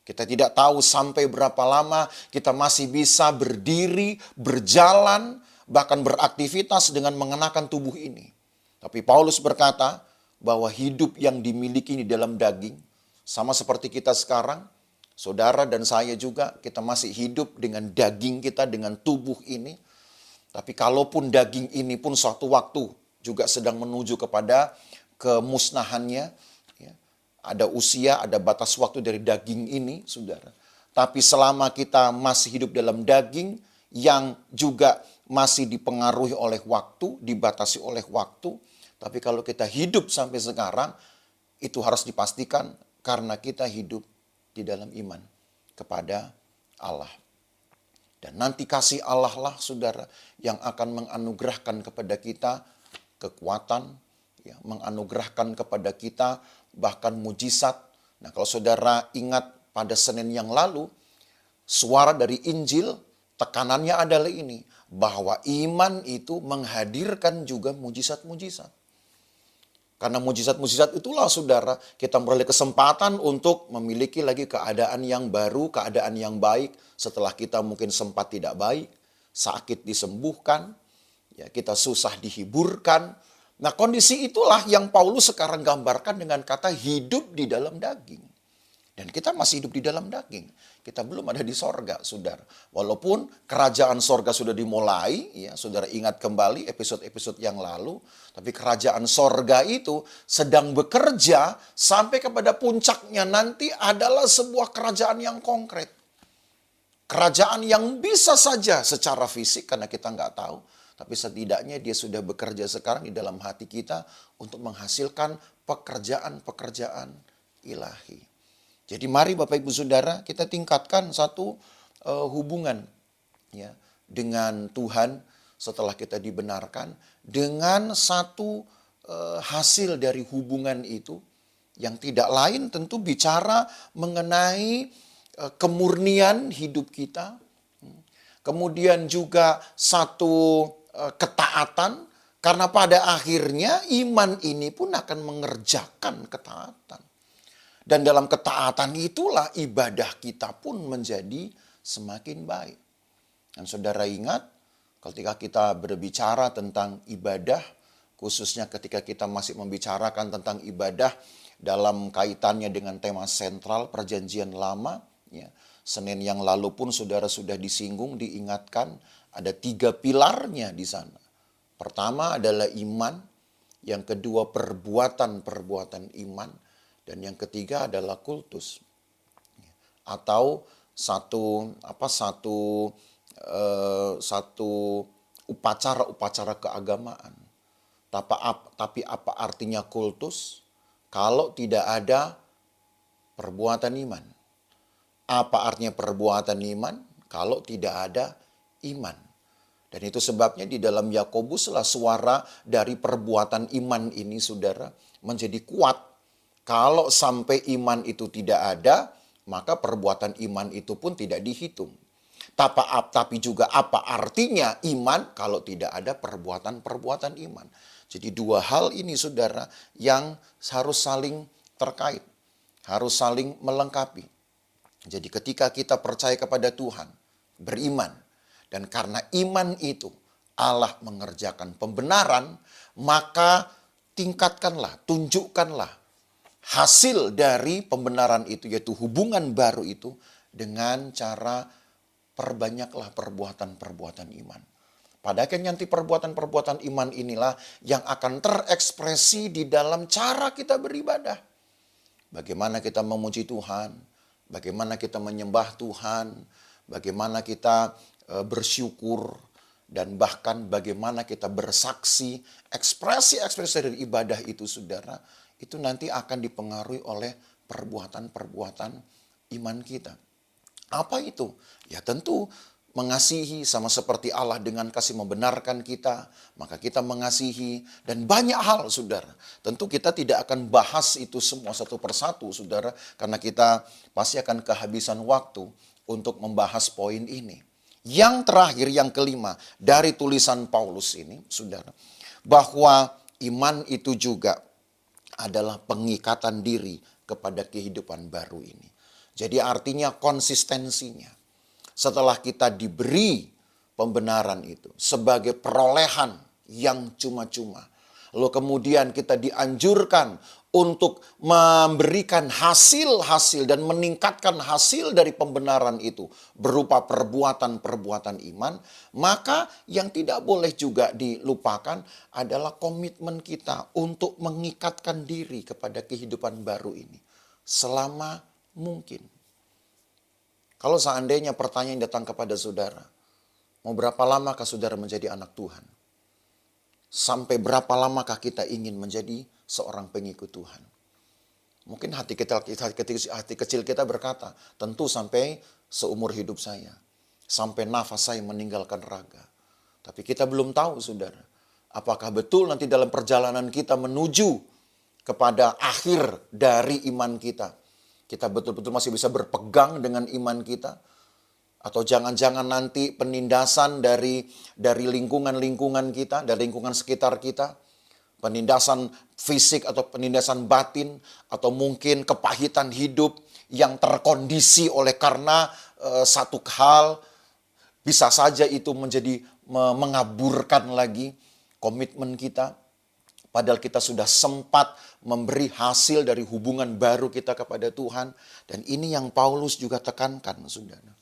Kita tidak tahu sampai berapa lama kita masih bisa berdiri, berjalan, bahkan beraktivitas dengan mengenakan tubuh ini. Tapi Paulus berkata bahwa hidup yang dimiliki di dalam daging, sama seperti kita sekarang, saudara dan saya juga, kita masih hidup dengan daging kita, dengan tubuh ini. Tapi kalaupun daging ini pun suatu waktu juga sedang menuju kepada kemusnahannya, ya, ada usia, ada batas waktu dari daging ini, saudara. Tapi selama kita masih hidup dalam daging yang juga masih dipengaruhi oleh waktu, dibatasi oleh waktu, tapi kalau kita hidup sampai sekarang, itu harus dipastikan karena kita hidup di dalam iman kepada Allah. Dan nanti kasih Allah lah saudara yang akan menganugerahkan kepada kita kekuatan, ya, menganugerahkan kepada kita bahkan mujizat. Nah kalau saudara ingat pada Senin yang lalu, suara dari Injil tekanannya adalah ini, bahwa iman itu menghadirkan juga mujizat-mujizat. Karena mujizat-mujizat itulah saudara kita beroleh kesempatan untuk memiliki lagi keadaan yang baru, keadaan yang baik setelah kita mungkin sempat tidak baik, sakit disembuhkan, ya kita susah dihiburkan. Nah kondisi itulah yang Paulus sekarang gambarkan dengan kata hidup di dalam daging. Dan kita masih hidup di dalam daging. Kita belum ada di sorga, saudara. Walaupun kerajaan sorga sudah dimulai, ya, saudara ingat kembali episode-episode yang lalu. Tapi kerajaan sorga itu sedang bekerja sampai kepada puncaknya nanti adalah sebuah kerajaan yang konkret. Kerajaan yang bisa saja secara fisik, karena kita nggak tahu. Tapi setidaknya dia sudah bekerja sekarang di dalam hati kita untuk menghasilkan pekerjaan-pekerjaan ilahi. Jadi mari Bapak Ibu Saudara kita tingkatkan satu hubungan ya dengan Tuhan setelah kita dibenarkan dengan satu hasil dari hubungan itu yang tidak lain tentu bicara mengenai kemurnian hidup kita. Kemudian juga satu ketaatan karena pada akhirnya iman ini pun akan mengerjakan ketaatan. Dan dalam ketaatan itulah ibadah kita pun menjadi semakin baik. Dan saudara ingat ketika kita berbicara tentang ibadah, khususnya ketika kita masih membicarakan tentang ibadah dalam kaitannya dengan tema sentral perjanjian lama, ya, Senin yang lalu pun saudara sudah disinggung, diingatkan ada 3 pilarnya di sana. Pertama adalah iman, yang kedua perbuatan-perbuatan iman, dan yang ketiga adalah kultus atau satu upacara-upacara keagamaan. Tapi apa artinya kultus kalau tidak ada perbuatan iman? Apa artinya perbuatan iman kalau tidak ada iman? Dan itu sebabnya di dalam Yakobuslah suara dari perbuatan iman ini saudara menjadi kuat. Kalau sampai iman itu tidak ada, maka perbuatan iman itu pun tidak dihitung. Tapi juga apa artinya iman kalau tidak ada perbuatan-perbuatan iman. Jadi 2 hal ini saudara yang harus saling terkait, harus saling melengkapi. Jadi ketika kita percaya kepada Tuhan, beriman, dan karena iman itu Allah mengerjakan pembenaran, maka tingkatkanlah, tunjukkanlah hasil dari pembenaran itu, yaitu hubungan baru itu dengan cara perbanyaklah perbuatan-perbuatan iman. Pada akhirnya nanti perbuatan-perbuatan iman inilah yang akan terekspresi di dalam cara kita beribadah. Bagaimana kita memuji Tuhan, bagaimana kita menyembah Tuhan, bagaimana kita bersyukur, dan bahkan bagaimana kita bersaksi. Ekspresi-ekspresi dari ibadah itu, saudara, itu nanti akan dipengaruhi oleh perbuatan-perbuatan iman kita. Apa itu? Ya tentu mengasihi, sama seperti Allah dengan kasih membenarkan kita, maka kita mengasihi, dan banyak hal, saudara. Tentu kita tidak akan bahas itu semua satu persatu, saudara, karena kita pasti akan kehabisan waktu untuk membahas poin ini. Yang terakhir, yang kelima dari tulisan Paulus ini, saudara, bahwa iman itu juga adalah pengikatan diri kepada kehidupan baru ini. Jadi artinya konsistensinya. Setelah kita diberi pembenaran itu sebagai perolehan yang cuma-cuma, lalu kemudian kita dianjurkan untuk memberikan hasil-hasil dan meningkatkan hasil dari pembenaran itu berupa perbuatan-perbuatan iman, maka yang tidak boleh juga dilupakan adalah komitmen kita untuk mengikatkan diri kepada kehidupan baru ini selama mungkin. Kalau seandainya pertanyaan datang kepada saudara, mau berapa lamakah saudara menjadi anak Tuhan? Sampai berapa lamakah kita ingin menjadi seorang pengikut Tuhan? Mungkin hati kecil kita berkata, tentu sampai seumur hidup saya. Sampai nafas saya meninggalkan raga. Tapi kita belum tahu, saudara. Apakah betul nanti dalam perjalanan kita menuju kepada akhir dari iman kita, kita betul-betul masih bisa berpegang dengan iman kita? Atau jangan-jangan nanti penindasan dari lingkungan-lingkungan kita, dari lingkungan sekitar kita, penindasan fisik atau penindasan batin, atau mungkin kepahitan hidup yang terkondisi oleh karena satu hal, bisa saja itu menjadi mengaburkan lagi komitmen kita. Padahal kita sudah sempat memberi hasil dari hubungan baru kita kepada Tuhan. Dan ini yang Paulus juga tekankan, saudara.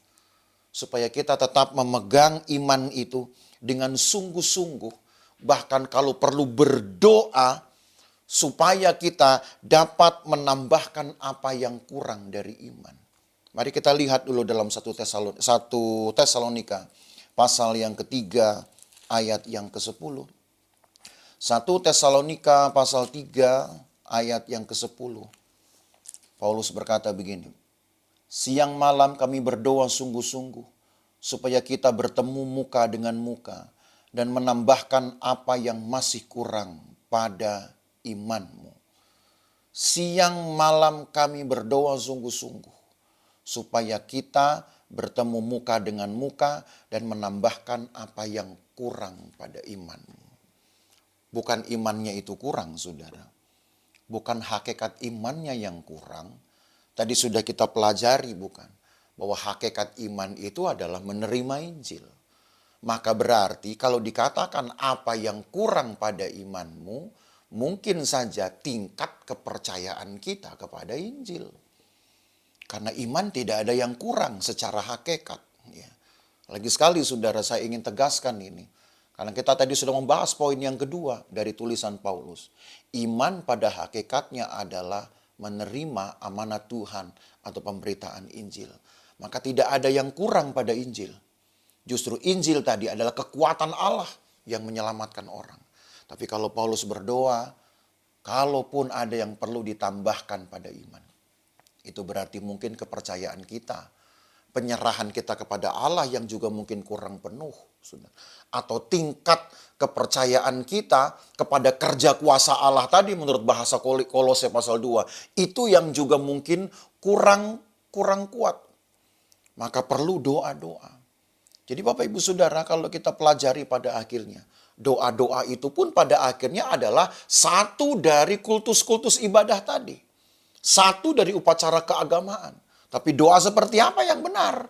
Supaya kita tetap memegang iman itu dengan sungguh-sungguh. Bahkan kalau perlu berdoa supaya kita dapat menambahkan apa yang kurang dari iman. Mari kita lihat dulu dalam 1 Tesalonika pasal yang ketiga ayat yang ke-10. 1 Tesalonika pasal 3 ayat yang ke-10. Paulus berkata begini. Siang malam kami berdoa sungguh-sungguh supaya kita bertemu muka dengan muka dan menambahkan apa yang masih kurang pada imanmu. Siang malam kami berdoa sungguh-sungguh supaya kita bertemu muka dengan muka dan menambahkan apa yang kurang pada imanmu. Bukan imannya itu kurang, saudara. Bukan hakikat imannya yang kurang. Tadi sudah kita pelajari, bukan? Bahwa hakikat iman itu adalah menerima Injil. Maka berarti kalau dikatakan apa yang kurang pada imanmu, mungkin saja tingkat kepercayaan kita kepada Injil. Karena iman tidak ada yang kurang secara hakikat. Ya. Lagi sekali, saudara, saya ingin tegaskan ini. Karena kita tadi sudah membahas poin yang kedua dari tulisan Paulus. Iman pada hakikatnya adalah menerima amanat Tuhan atau pemberitaan Injil. Maka tidak ada yang kurang pada Injil. Justru Injil tadi adalah kekuatan Allah yang menyelamatkan orang. Tapi kalau Paulus berdoa, kalaupun ada yang perlu ditambahkan pada iman, itu berarti mungkin kepercayaan kita, penyerahan kita kepada Allah yang juga mungkin kurang penuh. Atau tingkat kepercayaan kita kepada kerja kuasa Allah tadi menurut bahasa Kolose pasal 2. Itu yang juga mungkin kurang kuat. Maka perlu doa-doa. Jadi Bapak Ibu Saudara, kalau kita pelajari pada akhirnya, doa-doa itu pun pada akhirnya adalah satu dari kultus-kultus ibadah tadi. Satu dari upacara keagamaan. Tapi doa seperti apa yang benar?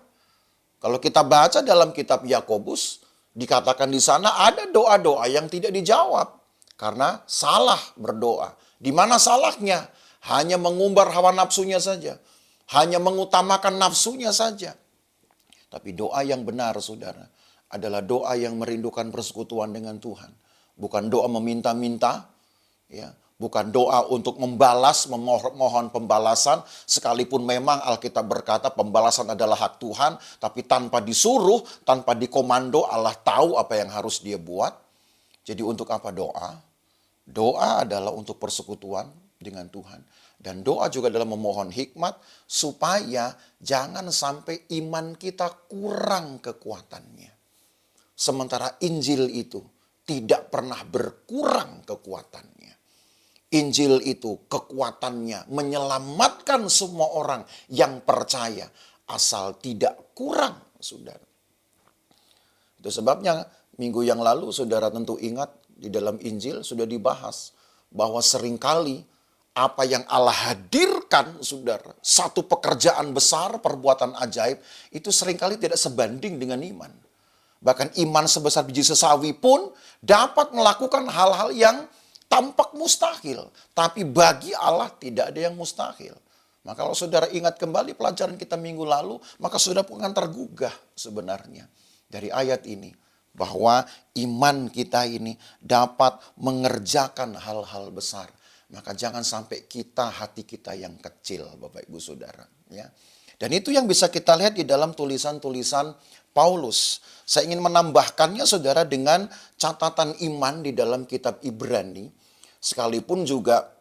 Kalau kita baca dalam kitab Yakobus, dikatakan di sana ada doa-doa yang tidak dijawab karena salah berdoa. Di mana salahnya? Hanya mengumbar hawa nafsunya saja. Hanya mengutamakan nafsunya saja. Tapi doa yang benar, saudara, adalah doa yang merindukan persekutuan dengan Tuhan. Bukan doa meminta-minta, ya, bukan doa untuk membalas, memohon pembalasan, sekalipun memang Alkitab berkata pembalasan adalah hak Tuhan, tapi tanpa disuruh, tanpa dikomando, Allah tahu apa yang harus dia buat. Jadi untuk apa doa? Doa adalah untuk persekutuan dengan Tuhan. Dan doa juga adalah memohon hikmat supaya jangan sampai iman kita kurang kekuatannya. Sementara Injil itu tidak pernah berkurang kekuatannya. Injil itu kekuatannya menyelamatkan semua orang yang percaya asal tidak kurang, saudara. Itu sebabnya minggu yang lalu saudara tentu ingat di dalam Injil sudah dibahas bahwa seringkali apa yang Allah hadirkan, saudara, satu pekerjaan besar, perbuatan ajaib, itu seringkali tidak sebanding dengan iman. Bahkan iman sebesar biji sesawi pun dapat melakukan hal-hal yang tampak mustahil, tapi bagi Allah tidak ada yang mustahil. Maka kalau saudara ingat kembali pelajaran kita minggu lalu, maka saudara akan tergugah sebenarnya dari ayat ini. Bahwa iman kita ini dapat mengerjakan hal-hal besar. Maka jangan sampai hati kita yang kecil, Bapak Ibu Saudara. Ya. Dan itu yang bisa kita lihat di dalam tulisan-tulisan Paulus. Saya ingin menambahkannya, saudara, dengan catatan iman di dalam kitab Ibrani. Sekalipun juga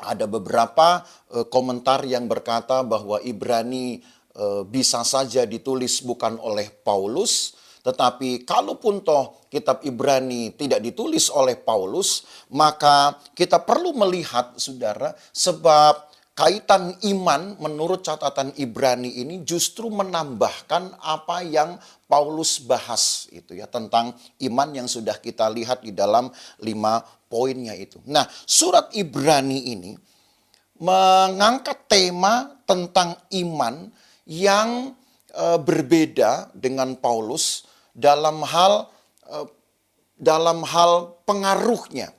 ada beberapa komentar yang berkata bahwa Ibrani bisa saja ditulis bukan oleh Paulus, tetapi kalaupun toh kitab Ibrani tidak ditulis oleh Paulus, maka kita perlu melihat, saudara, sebab kaitan iman menurut catatan Ibrani ini justru menambahkan apa yang Paulus bahas itu ya, tentang iman yang sudah kita lihat di dalam 5 poinnya itu. Nah, surat Ibrani ini mengangkat tema tentang iman yang berbeda dengan Paulus dalam hal pengaruhnya.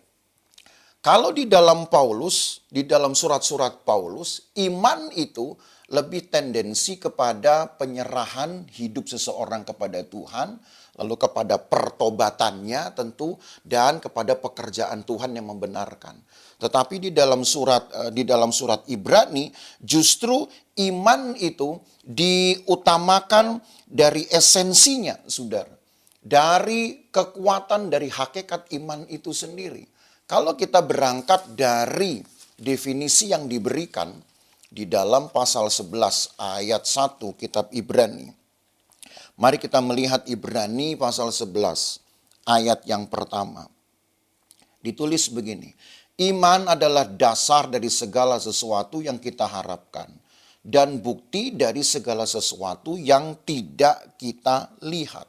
Kalau di dalam Paulus, di dalam surat-surat Paulus, iman itu lebih tendensi kepada penyerahan hidup seseorang kepada Tuhan, lalu kepada pertobatannya tentu, dan kepada pekerjaan Tuhan yang membenarkan. Tetapi di dalam surat Ibrani, justru iman itu diutamakan dari esensinya, saudara. Dari kekuatan, dari hakikat iman itu sendiri. Kalau kita berangkat dari definisi yang diberikan di dalam pasal 11 ayat 1 kitab Ibrani. Mari kita melihat Ibrani pasal 11 ayat yang pertama. Ditulis begini, iman adalah dasar dari segala sesuatu yang kita harapkan dan bukti dari segala sesuatu yang tidak kita lihat.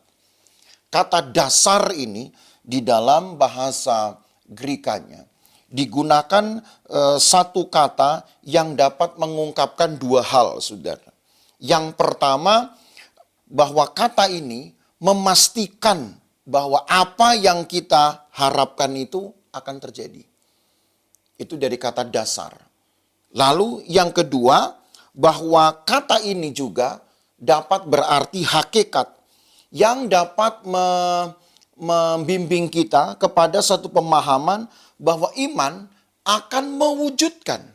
Kata dasar ini di dalam bahasa Grekanya digunakan satu kata yang dapat mengungkapkan dua hal, saudara. Yang pertama, bahwa kata ini memastikan bahwa apa yang kita harapkan itu akan terjadi. Itu dari kata dasar. Lalu yang kedua, bahwa kata ini juga dapat berarti hakikat yang dapat membimbing kita kepada satu pemahaman bahwa iman akan mewujudkan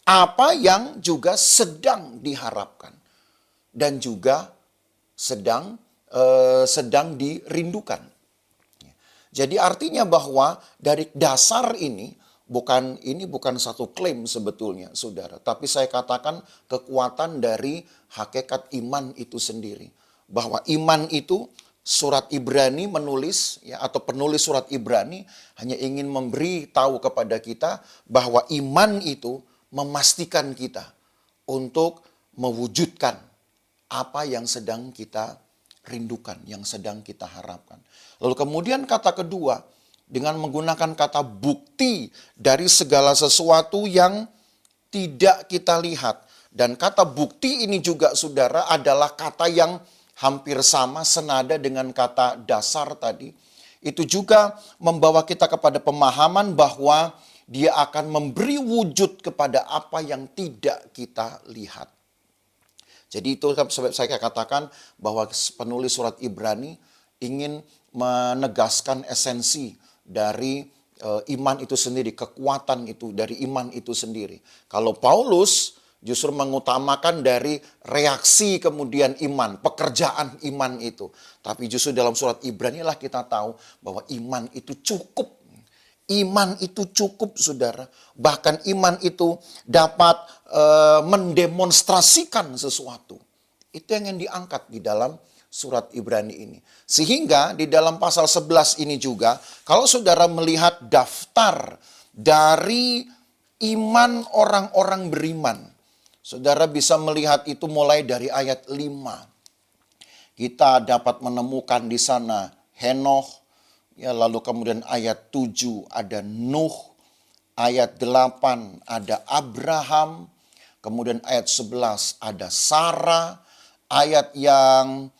apa yang juga sedang diharapkan dan juga sedang dirindukan. Jadi artinya bahwa dari dasar ini bukan satu klaim sebetulnya, saudara, tapi saya katakan kekuatan dari hakikat iman itu sendiri. Bahwa iman itu, surat Ibrani menulis ya, atau penulis surat Ibrani hanya ingin memberi tahu kepada kita bahwa iman itu memastikan kita untuk mewujudkan apa yang sedang kita rindukan, yang sedang kita harapkan. Lalu kemudian kata kedua, dengan menggunakan kata bukti dari segala sesuatu yang tidak kita lihat. Dan kata bukti ini juga, saudara, adalah kata yang hampir sama senada dengan kata dasar tadi. Itu juga membawa kita kepada pemahaman bahwa dia akan memberi wujud kepada apa yang tidak kita lihat. Jadi itu saya katakan bahwa penulis surat Ibrani ingin menegaskan esensi dari iman itu sendiri, kekuatan itu dari iman itu sendiri. Kalau Paulus justru mengutamakan dari reaksi kemudian iman, pekerjaan iman itu. Tapi justru dalam surat Ibrani lah kita tahu bahwa iman itu cukup. Iman itu cukup, saudara. Bahkan iman itu dapat mendemonstrasikan sesuatu. Itu yang diangkat di dalam surat Ibrani ini. Sehingga di dalam pasal 11 ini juga, kalau saudara melihat daftar dari iman orang-orang beriman, saudara bisa melihat itu mulai dari ayat 5. Kita dapat menemukan di sana Henokh, ya, lalu kemudian ayat 7 ada Nuh, ayat 8 ada Abraham, kemudian ayat 11 ada Sarah, ayat yang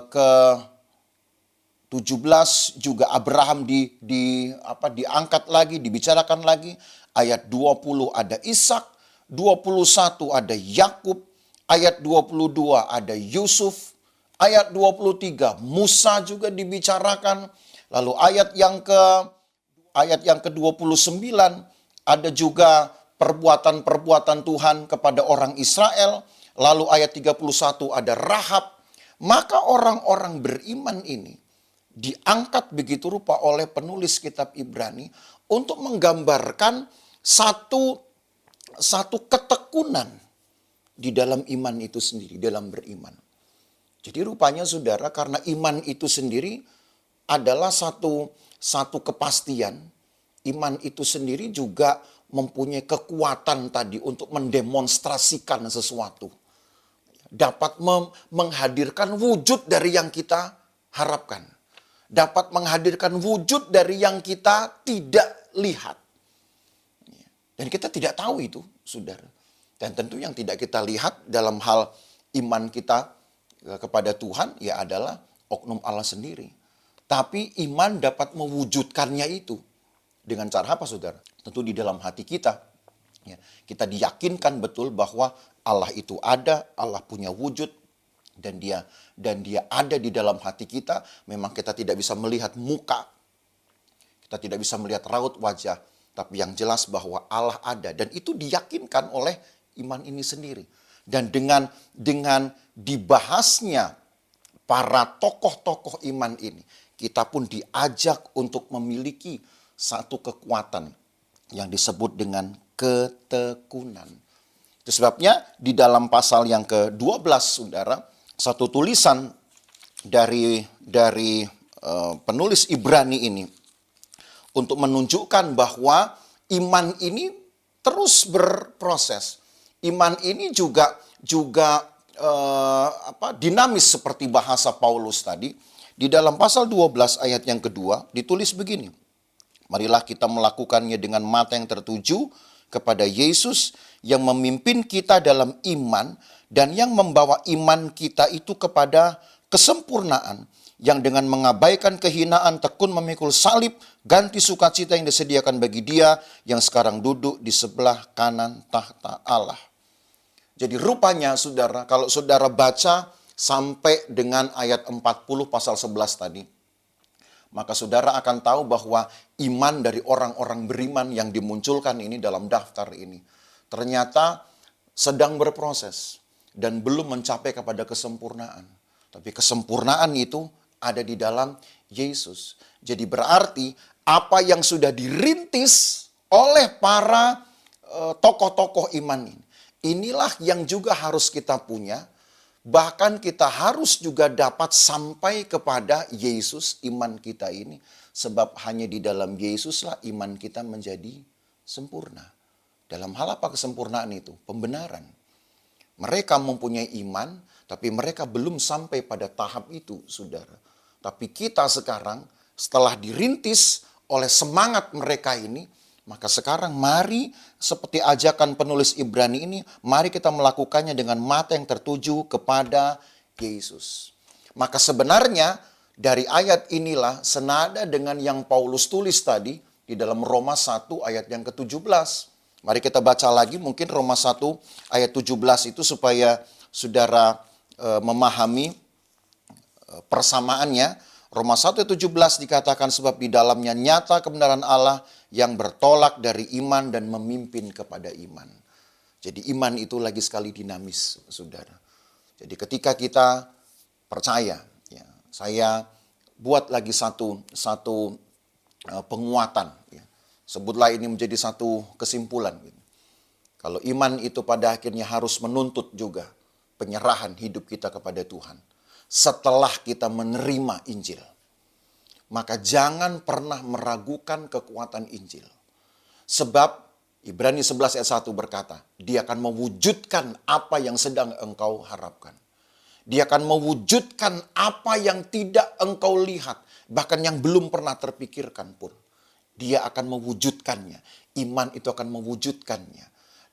ke-17 juga Abraham diangkat lagi, dibicarakan lagi. Ayat 20 ada Ishak, 21 ada Yakub, ayat 22 ada Yusuf, ayat 23 Musa juga dibicarakan. Lalu ayat yang ke-29 ada juga perbuatan-perbuatan Tuhan kepada orang Israel. Lalu ayat 31 ada Rahab. Maka orang-orang beriman ini diangkat begitu rupa oleh penulis kitab Ibrani untuk menggambarkan satu ketekunan di dalam iman itu sendiri, dalam beriman. Jadi rupanya saudara, karena iman itu sendiri adalah satu kepastian, iman itu sendiri juga mempunyai kekuatan tadi untuk mendemonstrasikan sesuatu. Dapat menghadirkan wujud dari yang kita harapkan. Dapat menghadirkan wujud dari yang kita tidak lihat. Dan kita tidak tahu itu, saudara. Dan tentu yang tidak kita lihat dalam hal iman kita kepada Tuhan, ya adalah oknum Allah sendiri. Tapi iman dapat mewujudkannya itu. Dengan cara apa, saudara? Tentu di dalam hati kita. Ya, kita diyakinkan betul bahwa Allah itu ada, Allah punya wujud, dan dia ada di dalam hati kita. Memang kita tidak bisa melihat muka, kita tidak bisa melihat raut wajah, tapi yang jelas bahwa Allah ada, dan itu diyakinkan oleh iman ini sendiri. Dan dengan dibahasnya para tokoh-tokoh iman ini, kita pun diajak untuk memiliki satu kekuatan yang disebut dengan ketekunan. Itu sebabnya di dalam pasal yang ke-12, saudara, satu tulisan dari penulis Ibrani ini untuk menunjukkan bahwa iman ini terus berproses. Iman ini juga dinamis seperti bahasa Paulus tadi. Di dalam pasal 12 ayat yang kedua ditulis begini. Marilah kita melakukannya dengan mata yang tertuju kepada Yesus yang memimpin kita dalam iman dan yang membawa iman kita itu kepada kesempurnaan, yang dengan mengabaikan kehinaan tekun memikul salib, ganti sukacita yang disediakan bagi Dia yang sekarang duduk di sebelah kanan tahta Allah. Jadi rupanya saudara, kalau saudara baca sampai dengan ayat 40 pasal 11 tadi, maka saudara akan tahu bahwa iman dari orang-orang beriman yang dimunculkan ini dalam daftar ini ternyata sedang berproses dan belum mencapai kepada kesempurnaan. Tapi kesempurnaan itu ada di dalam Yesus. Jadi berarti apa yang sudah dirintis oleh para tokoh-tokoh iman ini, inilah yang juga harus kita punya. Bahkan kita harus juga dapat sampai kepada Yesus iman kita ini. Sebab hanya di dalam Yesuslah iman kita menjadi sempurna. Dalam hal apa kesempurnaan itu? Pembenaran. Mereka mempunyai iman, tapi mereka belum sampai pada tahap itu, saudara. Tapi kita sekarang setelah dirintis oleh semangat mereka ini, maka sekarang mari seperti ajakan penulis Ibrani ini, mari kita melakukannya dengan mata yang tertuju kepada Yesus. Maka sebenarnya dari ayat inilah senada dengan yang Paulus tulis tadi di dalam Roma 1 ayat yang ke-17. Mari kita baca lagi mungkin Roma 1 ayat 17 itu supaya saudara memahami persamaannya, Roma 1:17 dikatakan sebab di dalamnya nyata kebenaran Allah yang bertolak dari iman dan memimpin kepada iman. Jadi iman itu lagi sekali dinamis, saudara. Jadi ketika kita percaya, ya, saya buat lagi satu penguatan. Ya. Sebutlah ini menjadi satu kesimpulan. Gitu. Kalau iman itu pada akhirnya harus menuntut juga penyerahan hidup kita kepada Tuhan. Setelah kita menerima Injil, maka jangan pernah meragukan kekuatan Injil. Sebab Ibrani 11 ayat 1 berkata, Dia akan mewujudkan apa yang sedang engkau harapkan. Dia akan mewujudkan apa yang tidak engkau lihat, bahkan yang belum pernah terpikirkan pun. Dia akan mewujudkannya. Iman itu akan mewujudkannya.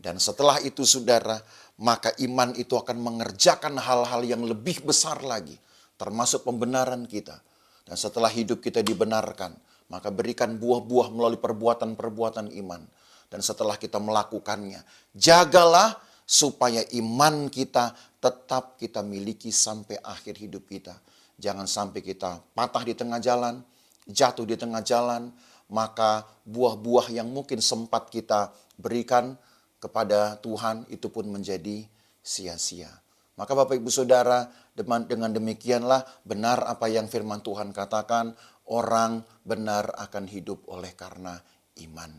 Dan setelah itu saudara, maka iman itu akan mengerjakan hal-hal yang lebih besar lagi, termasuk pembenaran kita. Dan setelah hidup kita dibenarkan, maka berikan buah-buah melalui perbuatan-perbuatan iman. Dan setelah kita melakukannya, jagalah supaya iman kita tetap kita miliki sampai akhir hidup kita. Jangan sampai kita patah di tengah jalan, jatuh di tengah jalan, maka buah-buah yang mungkin sempat kita berikan kepada Tuhan itu pun menjadi sia-sia. Maka Bapak Ibu Saudara, dengan demikianlah benar apa yang firman Tuhan katakan, orang benar akan hidup oleh karena iman.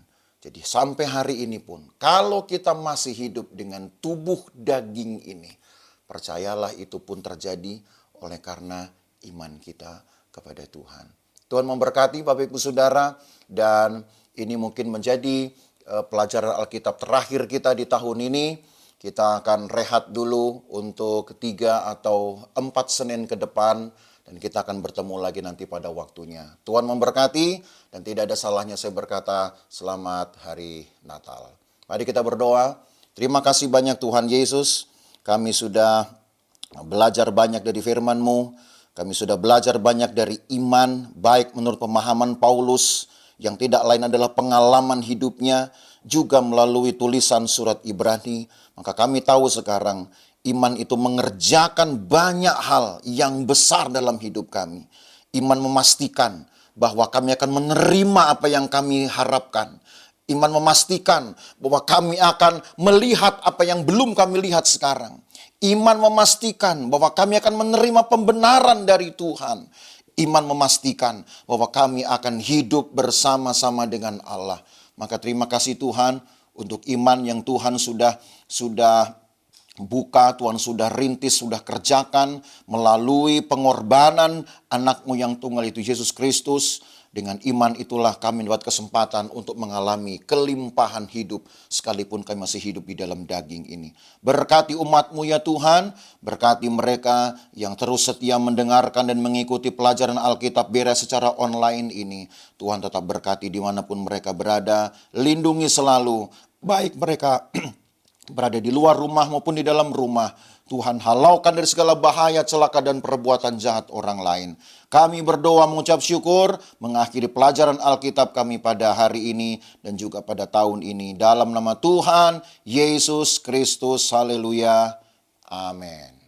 Jadi sampai hari ini pun, kalau kita masih hidup dengan tubuh daging ini, percayalah itu pun terjadi oleh karena iman kita kepada Tuhan. Tuhan memberkati Bapak Ibu Saudara, dan ini mungkin menjadi pelajaran Alkitab terakhir kita di tahun ini. Kita akan rehat dulu untuk 3 atau 4 Senin ke depan, dan kita akan bertemu lagi nanti pada waktunya. Tuhan memberkati, dan tidak ada salahnya saya berkata selamat hari Natal. Mari kita berdoa. Terima kasih banyak Tuhan Yesus, kami sudah belajar banyak dari firman-Mu. Kami sudah belajar banyak dari iman, baik menurut pemahaman Paulus, yang tidak lain adalah pengalaman hidupnya, juga melalui tulisan surat Ibrani. Maka kami tahu sekarang iman itu mengerjakan banyak hal yang besar dalam hidup kami. Iman memastikan bahwa kami akan menerima apa yang kami harapkan. Iman memastikan bahwa kami akan melihat apa yang belum kami lihat sekarang. Iman memastikan bahwa kami akan menerima pembenaran dari Tuhan. Iman memastikan bahwa kami akan hidup bersama-sama dengan Allah. Maka terima kasih Tuhan untuk iman yang Tuhan sudah buka, Tuhan sudah rintis, sudah kerjakan melalui pengorbanan anak-Mu yang tunggal itu Yesus Kristus. Dengan iman itulah kami dapat kesempatan untuk mengalami kelimpahan hidup sekalipun kami masih hidup di dalam daging ini. Berkati umat-Mu ya Tuhan, berkati mereka yang terus setia mendengarkan dan mengikuti pelajaran Alkitab Berea secara online ini. Tuhan tetap berkati dimanapun mereka berada, lindungi selalu, baik mereka berada di luar rumah maupun di dalam rumah. Tuhan halaukan dari segala bahaya, celaka dan perbuatan jahat orang lain. Kami berdoa mengucap syukur, mengakhiri pelajaran Alkitab kami pada hari ini dan juga pada tahun ini. Dalam nama Tuhan Yesus Kristus, haleluya, amin.